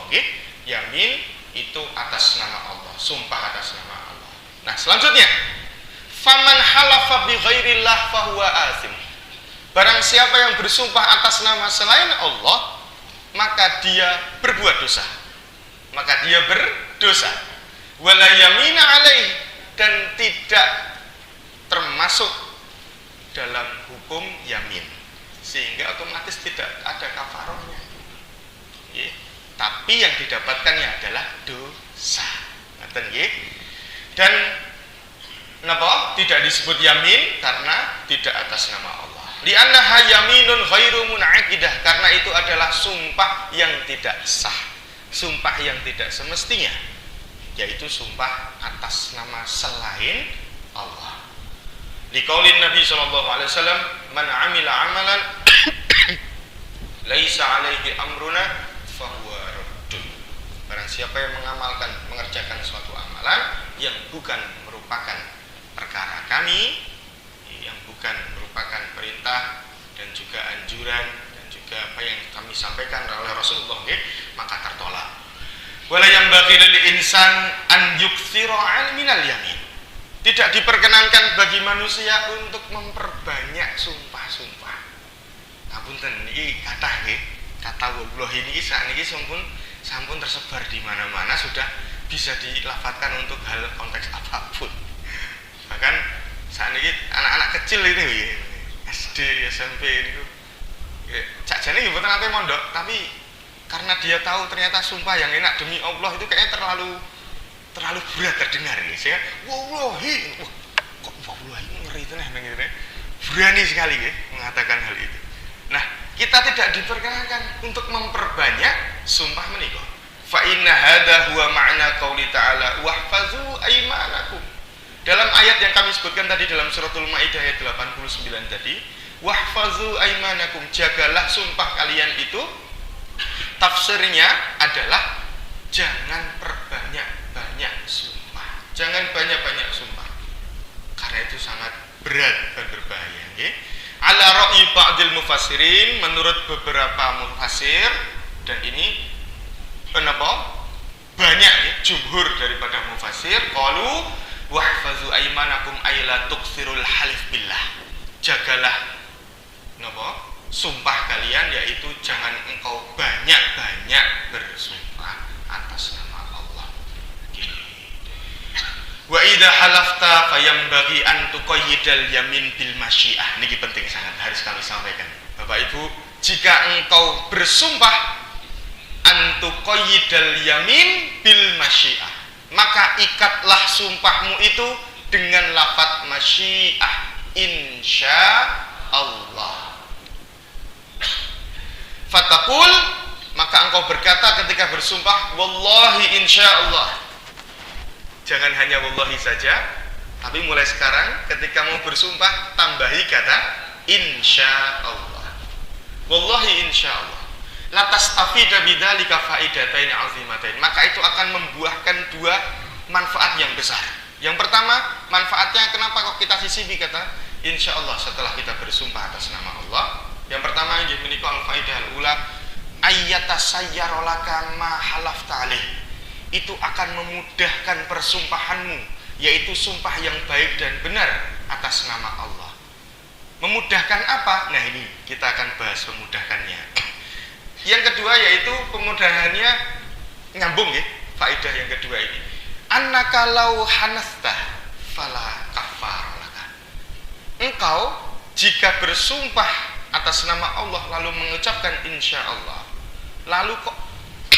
Speaker 1: Yamin itu atas nama Allah, sumpah atas nama Allah. Nah, selanjutnya, faman halafa bi ghairillah fahuwa athim. Barang siapa yang bersumpah atas nama selain Allah, maka dia berbuat dosa. Maka dia berdosa. Wala yamina alaih, dan tidak termasuk dalam hukum yamin, sehingga otomatis tidak ada kafarohnya. Tapi yang didapatkannya adalah dosa. Dan kenapa tidak disebut yamin? Karena tidak atas nama Allah. Li'annaha yaminun ghairu mun'aqidah, karena itu adalah sumpah yang tidak sah, sumpah yang tidak semestinya, yaitu sumpah atas nama selain Allah. Liqaulin Nabi SAW, man amila amalan laisa alaihi amruna fahuwa raddun. Barang siapa yang mengerjakan suatu amalan yang bukan merupakan perkara kami, yang bukan merupakan perintah dan juga anjuran dan juga apa yang kami sampaikan oleh Rasulullah, maka tertolak. Wala yanbaghi lil insan an yukthira minal yamin. Tidak diperkenankan bagi manusia untuk memperbanyak sumpah-sumpah. Ngapunten niki kathah nggih, kata wallah ini sakniki sampun tersebar di mana-mana, sudah bisa dilafadzkan untuk hal konteks apapun. Bahkan saat ini anak-anak kecil itu SD, SMP itu sakjane nggih mboten nate mondok, tapi karena dia tahu ternyata sumpah yang enak demi Allah itu kayaknya terlalu berat terdengar nih. Saya wallahi, kok wallahi ngeri tenan ngene. berani sekali ya mengatakan hal itu. Nah, kita tidak diperkenankan untuk memperbanyak sumpah menikah. Fa inna hadza huwa ma'na qauli ta'ala wahfazu aymanakum. Dalam ayat yang kami sebutkan tadi dalam suratul Maidah ayat 89 tadi, wahfazu aymanakum, jagalah sumpah kalian itu. Tafsirnya adalah jangan perbanyak-banyak sumpah. Jangan banyak-banyak sumpah. Karena itu sangat berat dan berbahaya, nggih. Ala ra'yi ba'dil mufassirin, menurut beberapa mufassir, dan ini kenapa? Banyak ya, jumhur daripada mufassir qalu wahfazu aymanakum ayla tuksirul halif billah. Jagalah napa? Sumpah kalian, yaitu jangan engkau banyak-banyak bersumpah atas nama Allah. Wa idza halafta fayambaghi an tuqayyidal yamin bil masyiah. Niki penting sangat, harus kami sampaikan. Bapak Ibu, jika engkau bersumpah an tuqayyidal yamin bil masyiah, maka ikatlah sumpahmu itu dengan lafaz masyiah, insya Allah. Fatakul, maka engkau berkata ketika bersumpah, wallahi insya Allah. Jangan hanya wallahi saja, tapi mulai sekarang ketika mau bersumpah tambahi kata insya Allah. Wallahi insya Allah. Latas tafida bidzalika faidatain azimatain. Maka itu akan membuahkan dua manfaat yang besar. Yang pertama, manfaatnya kenapa kok kita sisipi kata insya Allah setelah kita bersumpah atas nama Allah? Yang pertama yang dimiliki al-faidah al-ula ayyatasayyarolaka ma halafta alaih. Itu akan memudahkan persumpahanmu, yaitu sumpah yang baik dan benar atas nama Allah. Memudahkan apa? Nah, ini kita akan bahas memudahkannya. Yang kedua yaitu pemudahannya nyambung ya, faedah yang kedua ini. Annaka law hanasta fala kafaralaka. Engkau jika bersumpah atas nama Allah lalu mengucapkan insya Allah, lalu kok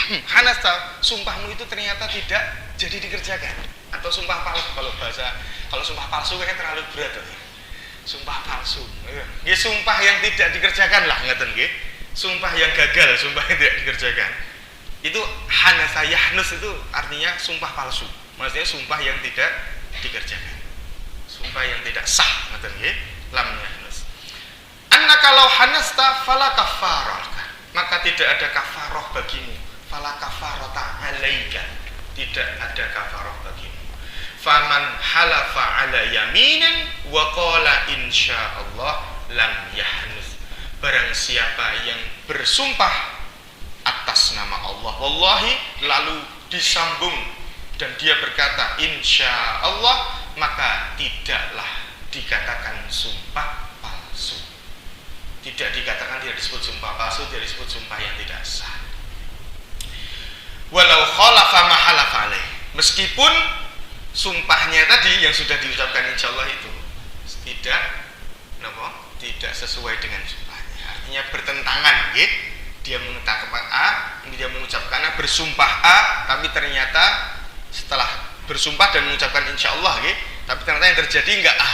Speaker 1: hanasta, sumpahmu itu ternyata tidak jadi dikerjakan, atau sumpah palsu. Kalau sumpah palsu kan terlalu berat tuh. Sumpah palsu, ya sumpah yang tidak dikerjakan lah, ngeten nggih. Sumpah yang gagal, sumpah yang tidak dikerjakan. Itu hanasa yahnus, itu artinya sumpah palsu. Maksudnya sumpah yang tidak dikerjakan. Sumpah yang tidak sah, ngeten nggih. Lam yahnus. Annaka law hanasta fala kafaraka. Maka tidak ada kafaroh bagimu. Fala kafarata alaika. Tidak ada kafaroh bagimu. Faman halafa ala yaminin wa qala insyaallah lam yahnus. Barang siapa yang bersumpah atas nama Allah wallahi lalu disambung dan dia berkata insya Allah, maka tidaklah dikatakan sumpah palsu. Tidak dikatakan, tidak disebut sumpah palsu, tidak disebut sumpah yang tidak sah. Walau khalafa ma halafa alaih, meskipun sumpahnya tadi yang sudah diucapkan insya Allah itu tidak sesuai dengan sumpahnya, artinya bertentangan gitu. Dia mengatakan A, dia mengucapkan A, bersumpah A, tapi ternyata setelah bersumpah dan mengucapkan insya Allah gitu, tapi ternyata yang terjadi enggak A,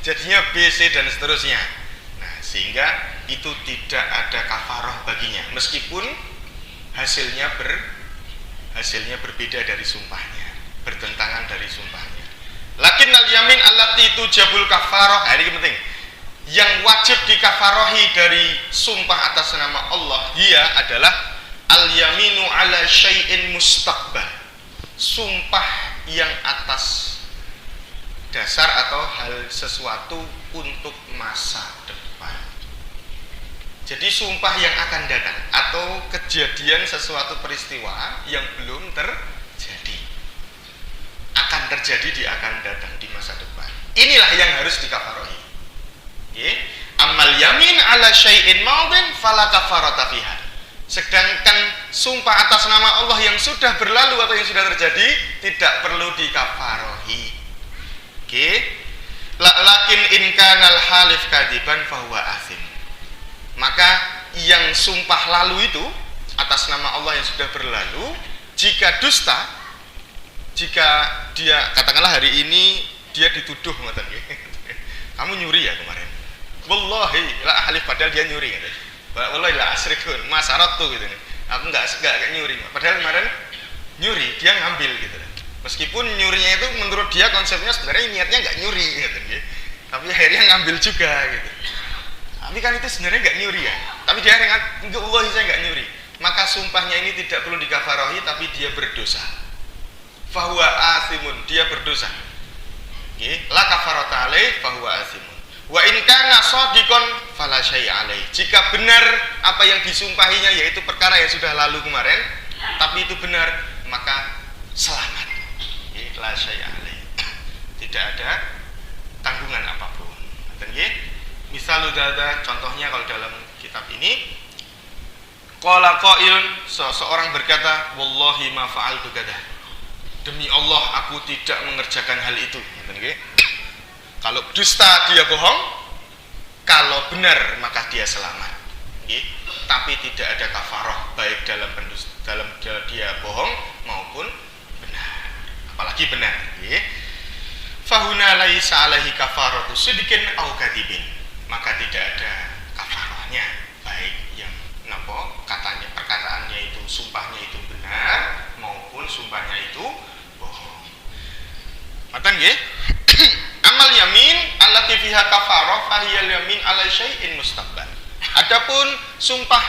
Speaker 1: jadinya B, C dan seterusnya. Nah, sehingga itu tidak ada kafaroh baginya, meskipun hasilnya berbeda dari sumpahnya, bertentangan dari sumpahnya. Lakin al yamin allati tujabul kafaroh, nah ini penting. Yang wajib dikafarohi dari sumpah atas nama Allah dia adalah al yaminu ala syai'in mustaqbal, sumpah yang atas dasar atau hal sesuatu untuk masa depan. Jadi sumpah yang akan datang atau kejadian sesuatu peristiwa yang belum terjadi, akan terjadi, dia akan datang di masa depan. Inilah yang harus dikafarohi. Amal yamin ala syai'in maudin fala kafarata fiha. Sedangkan sumpah atas nama Allah yang sudah berlalu atau yang sudah terjadi tidak perlu dikafarohi. Lakin in kanal halif kadiban fahuwa asim. Maka yang sumpah lalu itu atas nama Allah yang sudah berlalu, jika dusta, jika dia katakanlah hari ini dia dituduh, kamu nyuri ya kemarin, Wallahi la halif, padahal dia nyuri gitu. Wallahi la asrikun masaratu gitu nih. Aku enggak nyuri. Padahal kemarin nyuri, dia ngambil gitu. Meskipun nyurinya itu menurut dia konsepnya sebenarnya niatnya enggak nyuri gitu. Tapi akhirnya ngambil juga gitu. Tapi kan itu sebenarnya enggak nyuri ya. Tapi dia ingat, enggak, wallahi saya enggak nyuri. Maka sumpahnya ini tidak perlu dikafarohi, tapi dia berdosa. Fahuwa asimun, dia berdosa. La kafarata alaih fahuwa asimun. Wa in kana shadiqan fala syai'a alaih. Jika benar apa yang disumpahinya, yaitu perkara yang sudah lalu kemarin, tapi itu benar, maka selamat. La syai'a alaih. Tidak ada tanggungan apapun. Misal ada contohnya kalau dalam kitab ini, qala qailun, seseorang berkata, wallahi ma fa'altu kada. Demi Allah aku tidak mengerjakan hal itu. Kalau dusta dia bohong, kalau benar maka dia selamat. Tapi tidak ada kafarah baik dalam dia bohong maupun benar. Apalagi benar. Fahuna laisa alaihi kafaratu sidqin au kadibin. Maka tidak ada kafarahnya baik yang katanya perkataannya itu, sumpahnya itu benar maupun sumpahnya itu bohong. Matan nggih? Amal yamin allati fiha kafarah fahiyal yamin ala syai'in mustaqbal. Adapun sumpah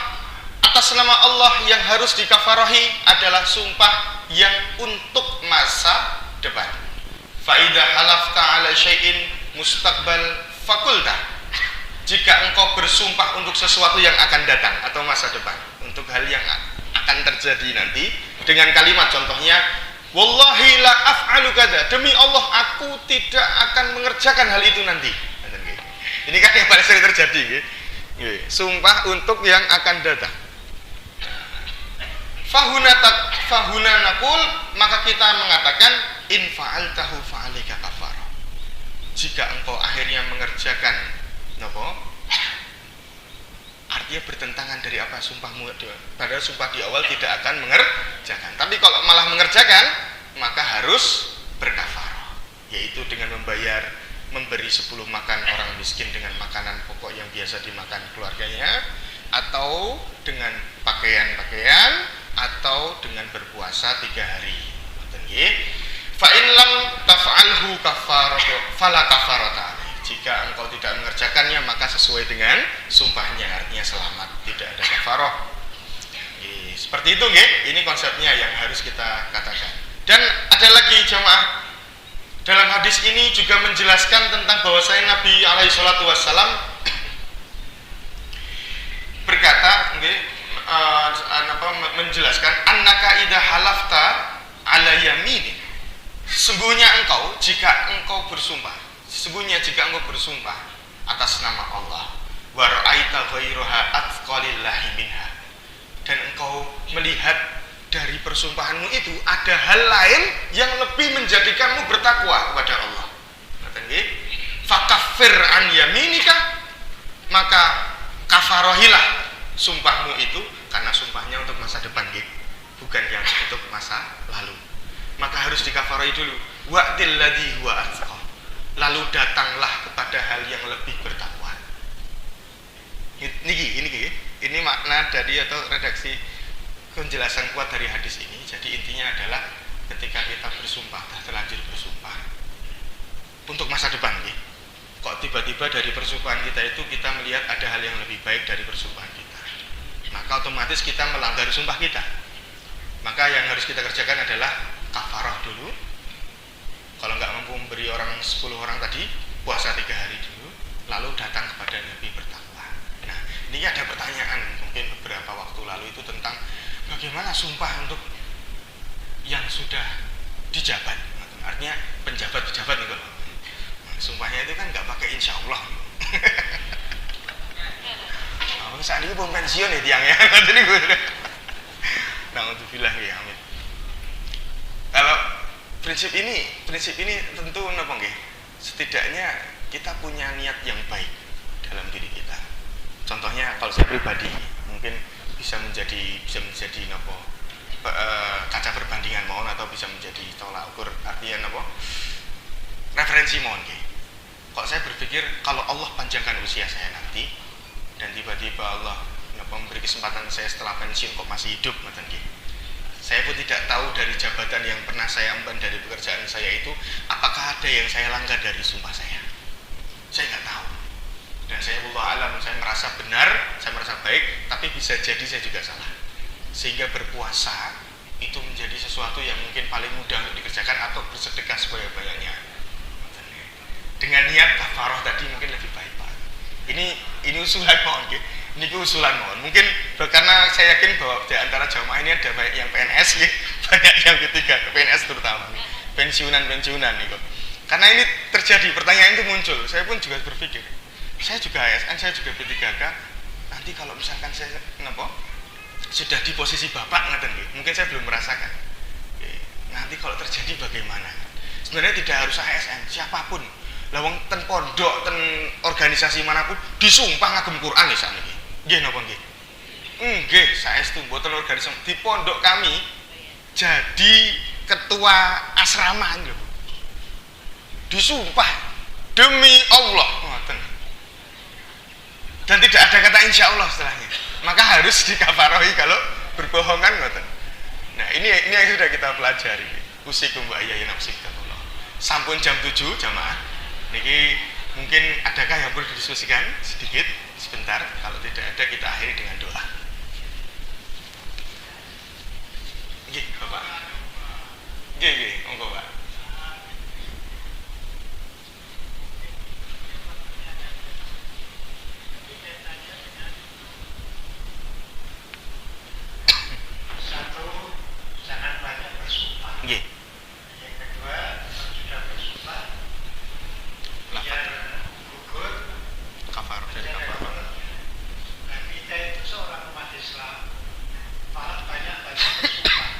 Speaker 1: atas nama Allah yang harus dikafarahi adalah sumpah yang untuk masa depan. Fa idza halafta ala syai'in mustaqbal fakulta. Jika engkau bersumpah untuk sesuatu yang akan datang atau masa depan, untuk hal yang akan terjadi nanti, dengan kalimat contohnya, wallahi la af'alu kada, demi Allah aku tidak akan mengerjakan hal itu nanti. Ini kan yang paling sering terjadi, sumpah untuk yang akan datang. Fahuna nakul, maka kita mengatakan in fa'altahu fa'alika kafarah. Jika engkau akhirnya mengerjakan artinya bertentangan dari apa sumpahmu, padahal sumpah di awal tidak akan mengerjakan, tapi kalau malah mengerjakan maka harus berkafarah, yaitu dengan memberi 10 makan orang miskin dengan makanan pokok yang biasa dimakan keluarganya, atau dengan pakaian-pakaian, atau dengan berpuasa 3 hari. Fa in lam taf'alhu kafaratu fala kafarata. Jika engkau tidak mengerjakannya maka sesuai dengan sumpahnya, artinya selamat, tidak ada kafarah. Seperti itu nggih, ini konsepnya yang harus kita katakan. Dan ada lagi jamaah, dalam hadis ini juga menjelaskan tentang bahwasanya Nabi alaihi salatu wassalam berkata nggih, menjelaskan annaka idza halafta ala yamini. Sesungguhnya jika engkau bersumpah atas nama Allah, wa ra'aita ghairaha atqalillahi minha, dan engkau melihat dari persumpahanmu itu ada hal lain yang lebih menjadikanmu bertakwa kepada Allah. Fakaffir an yaminika, maka kafarahilah sumpahmu itu, karena sumpahnya untuk masa depan, bukan yang untuk masa lalu. Maka harus dikafarahi dulu. Wa'til ladzi huwa atqa, lalu datanglah kepada hal yang lebih bertakwa. Ini makna dari atau redaksi penjelasan kuat dari hadis ini. Jadi intinya adalah ketika kita bersumpah, terlanjur bersumpah untuk masa depan, kok tiba-tiba dari persumpahan kita itu kita melihat ada hal yang lebih baik dari persumpahan kita, maka otomatis kita melanggar sumpah kita. Maka yang harus kita kerjakan adalah kafarah dulu. Kalau nggak mampu memberi 10 orang tadi, puasa 3 hari dulu, lalu datang kepada Nabi bertakwa. Nah, ini ada pertanyaan mungkin beberapa waktu lalu itu tentang bagaimana sumpah untuk yang sudah dijabat, artinya penjabat-pejabat itu. Sumpahnya itu kan nggak pakai insya Allah. Saat ini belum pensiun ya tiangnya. Na'udzubillah ya amin. Kalau prinsip ini tentu napa nggih? Setidaknya kita punya niat yang baik dalam diri kita. Contohnya kalau saya pribadi mungkin bisa menjadi napa? Kaca perbandingan mohon, atau bisa menjadi tolak ukur, artinya napa? Referensi mohon nggih. Kok saya berpikir kalau Allah panjangkan usia saya nanti dan tiba-tiba Allah memberi kesempatan saya setelah pensiun kok masih hidup, ngoten nggih. Saya pun tidak tahu dari jabatan yang pernah saya emban dari pekerjaan saya itu apakah ada yang saya langgar dari sumpah saya. Saya nggak tahu. Dan saya wallahu alam, saya merasa benar, saya merasa baik, tapi bisa jadi saya juga salah. Sehingga berpuasa itu menjadi sesuatu yang mungkin paling mudah untuk dikerjakan atau bersedekah sebanyak-banyaknya. Dengan niat kafaroh tadi mungkin lebih baik, Pak. Ini usulan mohon, ini usulan mohon. Mungkin karena saya yakin bahwa di antara jamaah ini ada banyak yang PNS, banyak yang ketiga PNS terutama, pensiunan nih kok. Karena ini terjadi, pertanyaan itu muncul. Saya pun juga berpikir, saya juga ASN, saya juga P3K. Nanti kalau misalkan saya sudah di posisi bapak, mungkin saya belum merasakan. Nanti kalau terjadi bagaimana? Sebenarnya tidak harus ASN, siapapun. Lawang ten pondok, ten organisasi manapun disumpah ngagem Quran ya sakniki. Nggih napa nggih? Nggih, saestu mboten organisasi di pondok kami jadi ketua asrama lho. Disumpah demi Allah ngoten. Dan tidak ada kata insya Allah setelahnya. Maka harus dikafarohi kalau berbohongan ngoten. Nah, ini yang sudah kita pelajari. Usikum wa ayyaina nafsikallah. Sampun jam 7 jamaah. Niki mungkin adakah yang perlu didiskusikan sedikit sebentar, kalau tidak ada kita akhiri dengan doa. Nggih, Bapak. Nggih, monggo, Pak.
Speaker 2: Satu, jangan banyak bersumpah.
Speaker 1: Nggih.
Speaker 2: Yang kedua, sudah bersumpah biar gugur
Speaker 1: Kafaroh dari kafaroh.
Speaker 2: Nah, kita itu seorang umat Islam malah banyak bersumpah.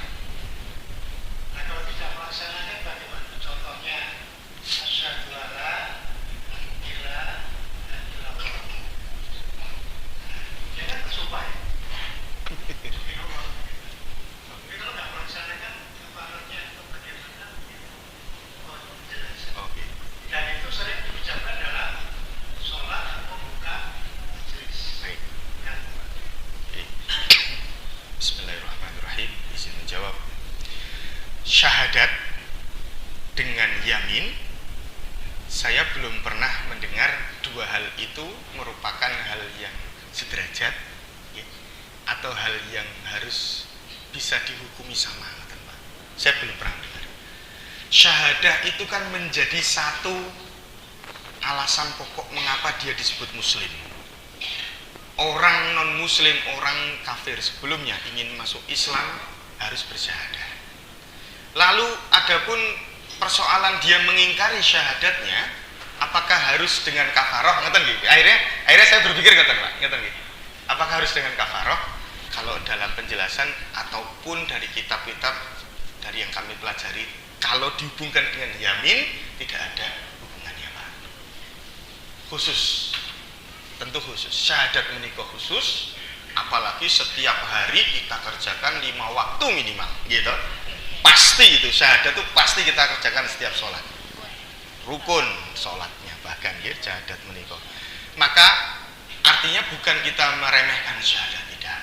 Speaker 2: Nah, kalau tidak melaksanakan bagaimana? Contohnya asyhadu alla ilaha illallah. Dia kan bersumpah ya. Tapi kalau nggak melaksanakan kafarnya atau bagaimana? Oh, jelas.
Speaker 1: Oke.
Speaker 2: Dan itu sering diucapkan dalam sholat atau buka majelis.
Speaker 1: Baik.
Speaker 2: Ya.
Speaker 1: Oke. Bismillahirrahmanirrahim. Izin menjawab. Syahadat dengan yamin, saya belum pernah mendengar dua hal itu merupakan hal yang sederajat ya, atau hal yang harus bisa dihukumi sama, Pak. Saya belum pernah dengar. Syahadah itu kan menjadi satu alasan pokok mengapa dia disebut muslim. Orang non muslim, orang kafir sebelumnya ingin masuk Islam harus bersyahadah. Lalu adapun persoalan dia mengingkari syahadatnya, apakah harus dengan kafaroh? Ngeten nggih. Akhirnya saya berpikir ngeten, Pak. Ngeten nggih. Apakah harus dengan kafaroh? Kalau dalam penjelasan ataupun dari kitab-kitab dari yang kami pelajari, kalau dihubungkan dengan yamin tidak ada hubungannya, Pak. Khusus, tentu khusus. Syahadat menikah khusus, apalagi setiap hari kita kerjakan 5 waktu minimal, gitu. Pasti itu syahadat itu pasti kita kerjakan setiap sholat. Rukun sholatnya bahkan ya syahadat menikah. Maka artinya bukan kita meremehkan syahadat, tidak.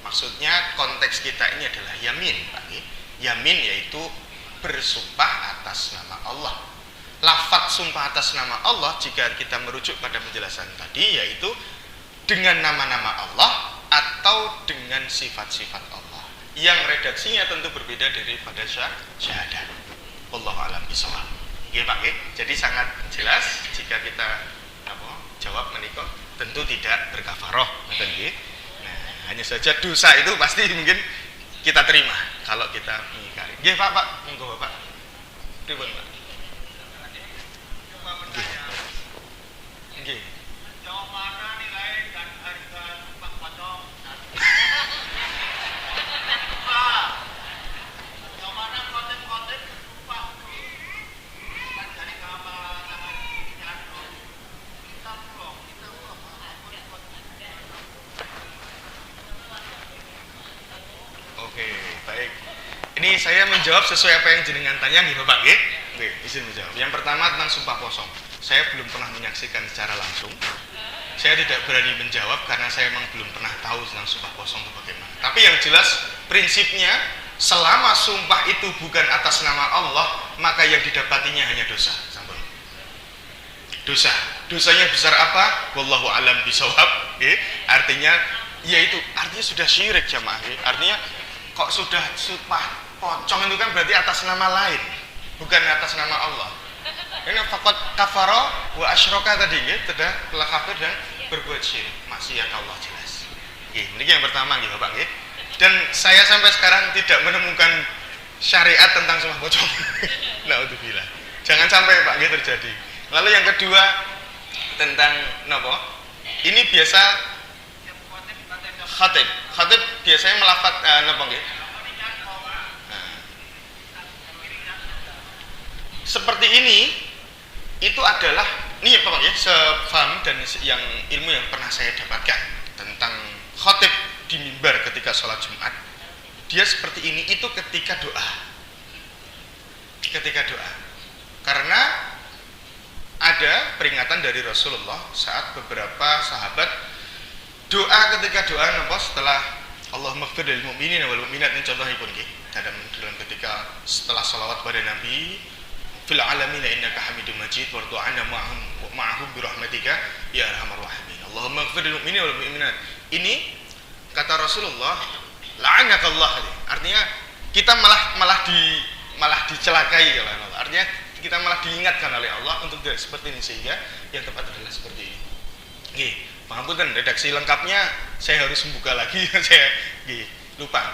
Speaker 1: Maksudnya konteks kita ini adalah yamin, Pak. Yamin yaitu bersumpah atas nama Allah. Lafaz sumpah atas nama Allah jika kita merujuk pada penjelasan tadi yaitu dengan nama-nama Allah atau dengan sifat-sifat Allah. Yang redaksinya tentu berbeda daripada syahadat. Wallahu a'lam bishawab. Nggih, Pak, nggih. Jadi sangat jelas jika kita jawab menikah tentu tidak berkafaroh, ngoten nggih. Nah, hanya saja dosa itu pasti mungkin kita terima kalau kita mengingkari. Nggih, Pak, monggo, Bapak. Pripun, Pak? Nggih.
Speaker 2: Jauh mana nilai dan harga sumpah pocong? Jauh mana konten-konten sumpah bukan dari kamar tangan jatuh. Kita belum.
Speaker 1: Oke, baik. Ini saya menjawab sesuai apa yang jenengan tanya nih, Bapak, nggih. Oke, izin menjawab. Yang pertama tentang sumpah kosong. Saya belum pernah menyaksikan secara langsung. Saya tidak berani menjawab karena saya memang belum pernah tahu tentang sumpah kosong itu bagaimana. Tapi yang jelas prinsipnya selama sumpah itu bukan atas nama Allah, maka yang didapatinya hanya dosa. Sambung. Dosa. Dosanya besar apa? Wallahu alam bisawab. Artinya yaitu artinya sudah syirik jamaah. Artinya kok sudah sumpah pocong itu kan berarti atas nama lain, bukan atas nama Allah. Ini faqad kafara wa asyraka tadi sudah telah kafir dan berbuat syirik, maksiat Allah jelas. Ini yang pertama nggih Bapak nggih. Dan saya sampai sekarang tidak menemukan syariat tentang sumpah pocong. Naudzubillah. Jangan sampai Pak nggih terjadi. Lalu yang kedua tentang napa? Ini biasa khatib. Khatib biasanya melafat napa nggih? Seperti ini itu adalah ini ya Pak ya, sefaham dan yang ilmu yang pernah saya dapatkan tentang khatib di mimbar ketika sholat Jumat. Dia seperti ini itu ketika doa. Ketika doa. Karena ada peringatan dari Rasulullah saat beberapa sahabat doa ketika doa napa setelah Allahumma ighfir lil mu'minina wal mu'minat, ini contohipun nggih dalam ketika setelah shalawat pada Nabi fil alamina innaka hamidum majid wardu'ana ma'ahum birahmatika ya arhamar rahimin. Allahumma ighfir lil mu'minina wal mu'minat. Ini kata Rasulullah la'anakallah. Artinya kita malah dicelakai oleh Allah. Artinya kita malah diingatkan oleh Allah untuk tidak seperti ini, sehingga yang tepat adalah seperti ini. Nggih, pangapunten redaksi lengkapnya saya harus membuka lagi saya lupa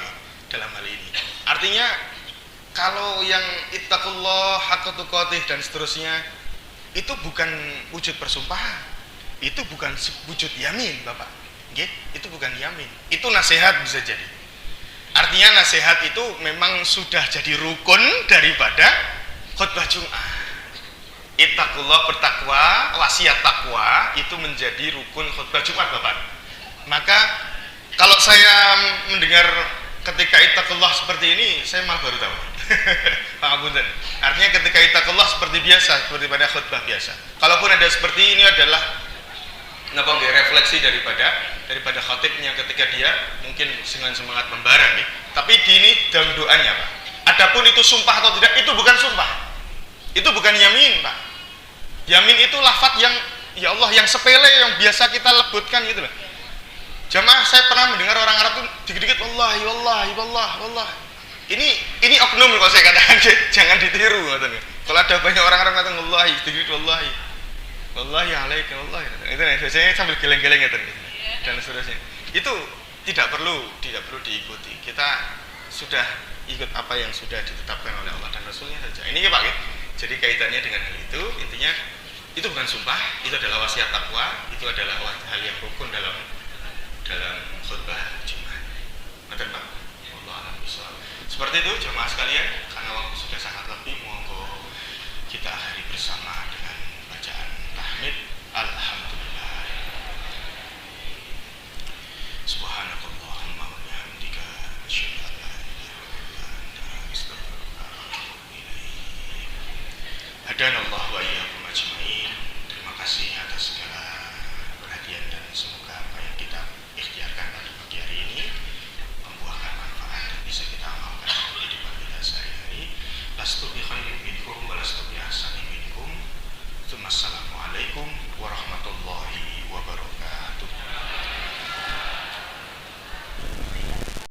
Speaker 1: dalam hal ini. Artinya kalau yang ittaqullah haqqa tuqatih dan seterusnya itu bukan wujud persumpahan. Itu bukan wujud yamin, Bapak. Nggih, itu bukan yamin. Itu nasihat bisa jadi. Artinya nasihat itu memang sudah jadi rukun daripada khutbah Jumat. Ittaqullah bertakwa, wasiat takwa itu menjadi rukun khutbah Jumat, Bapak. Maka kalau saya mendengar ketika ittaqullah seperti ini, saya malah baru tahu. Pangapunten. Artinya ketika ittaqullah seperti biasa, seperti pada khutbah biasa. Kalaupun ada seperti ini adalah refleksi daripada khatibnya ketika dia mungkin dengan semangat membara nih. Tapi di ini dalam doanya, Pak. Adapun itu sumpah atau tidak, itu bukan sumpah. Itu bukan yamin, Pak. Yamin itu lafaz yang ya Allah yang sepele yang biasa kita lebutkan gitu loh. Jamaah, saya pernah mendengar orang Arab tuh dikit-dikit wallahi wallahi wallahi wallahi. Ini oknum kalau saya katakan, jangan ditiru ngoten. Kalau ada banyak orang Arab kata wallahi, dikit wallahi. Wallahi alaika wallahi. Itu biasanya sambil geleng-geleng ngoten dan seterusnya. Itu tidak perlu diikuti. Kita sudah ikut apa yang sudah ditetapkan oleh Allah dan Rasulnya saja. Ini ya Pak ya. Jadi kaitannya dengan hal itu, intinya itu bukan sumpah, itu adalah wasiat takwa, itu adalah hal yang rukun dalam khutbah Jumat. Ngoten Pak. Wallahu a'lam bishawab. Seperti itu jemaah sekalian, karena waktu sudah sangat lebih, monggo kita akhiri bersama dengan bacaan tahmid alhamdulillah. Subhanakallahumma wa bihamdika asyhadu an la ilaha illa anta astaghfiruka wa atubu ilaik. Hadanallahu wa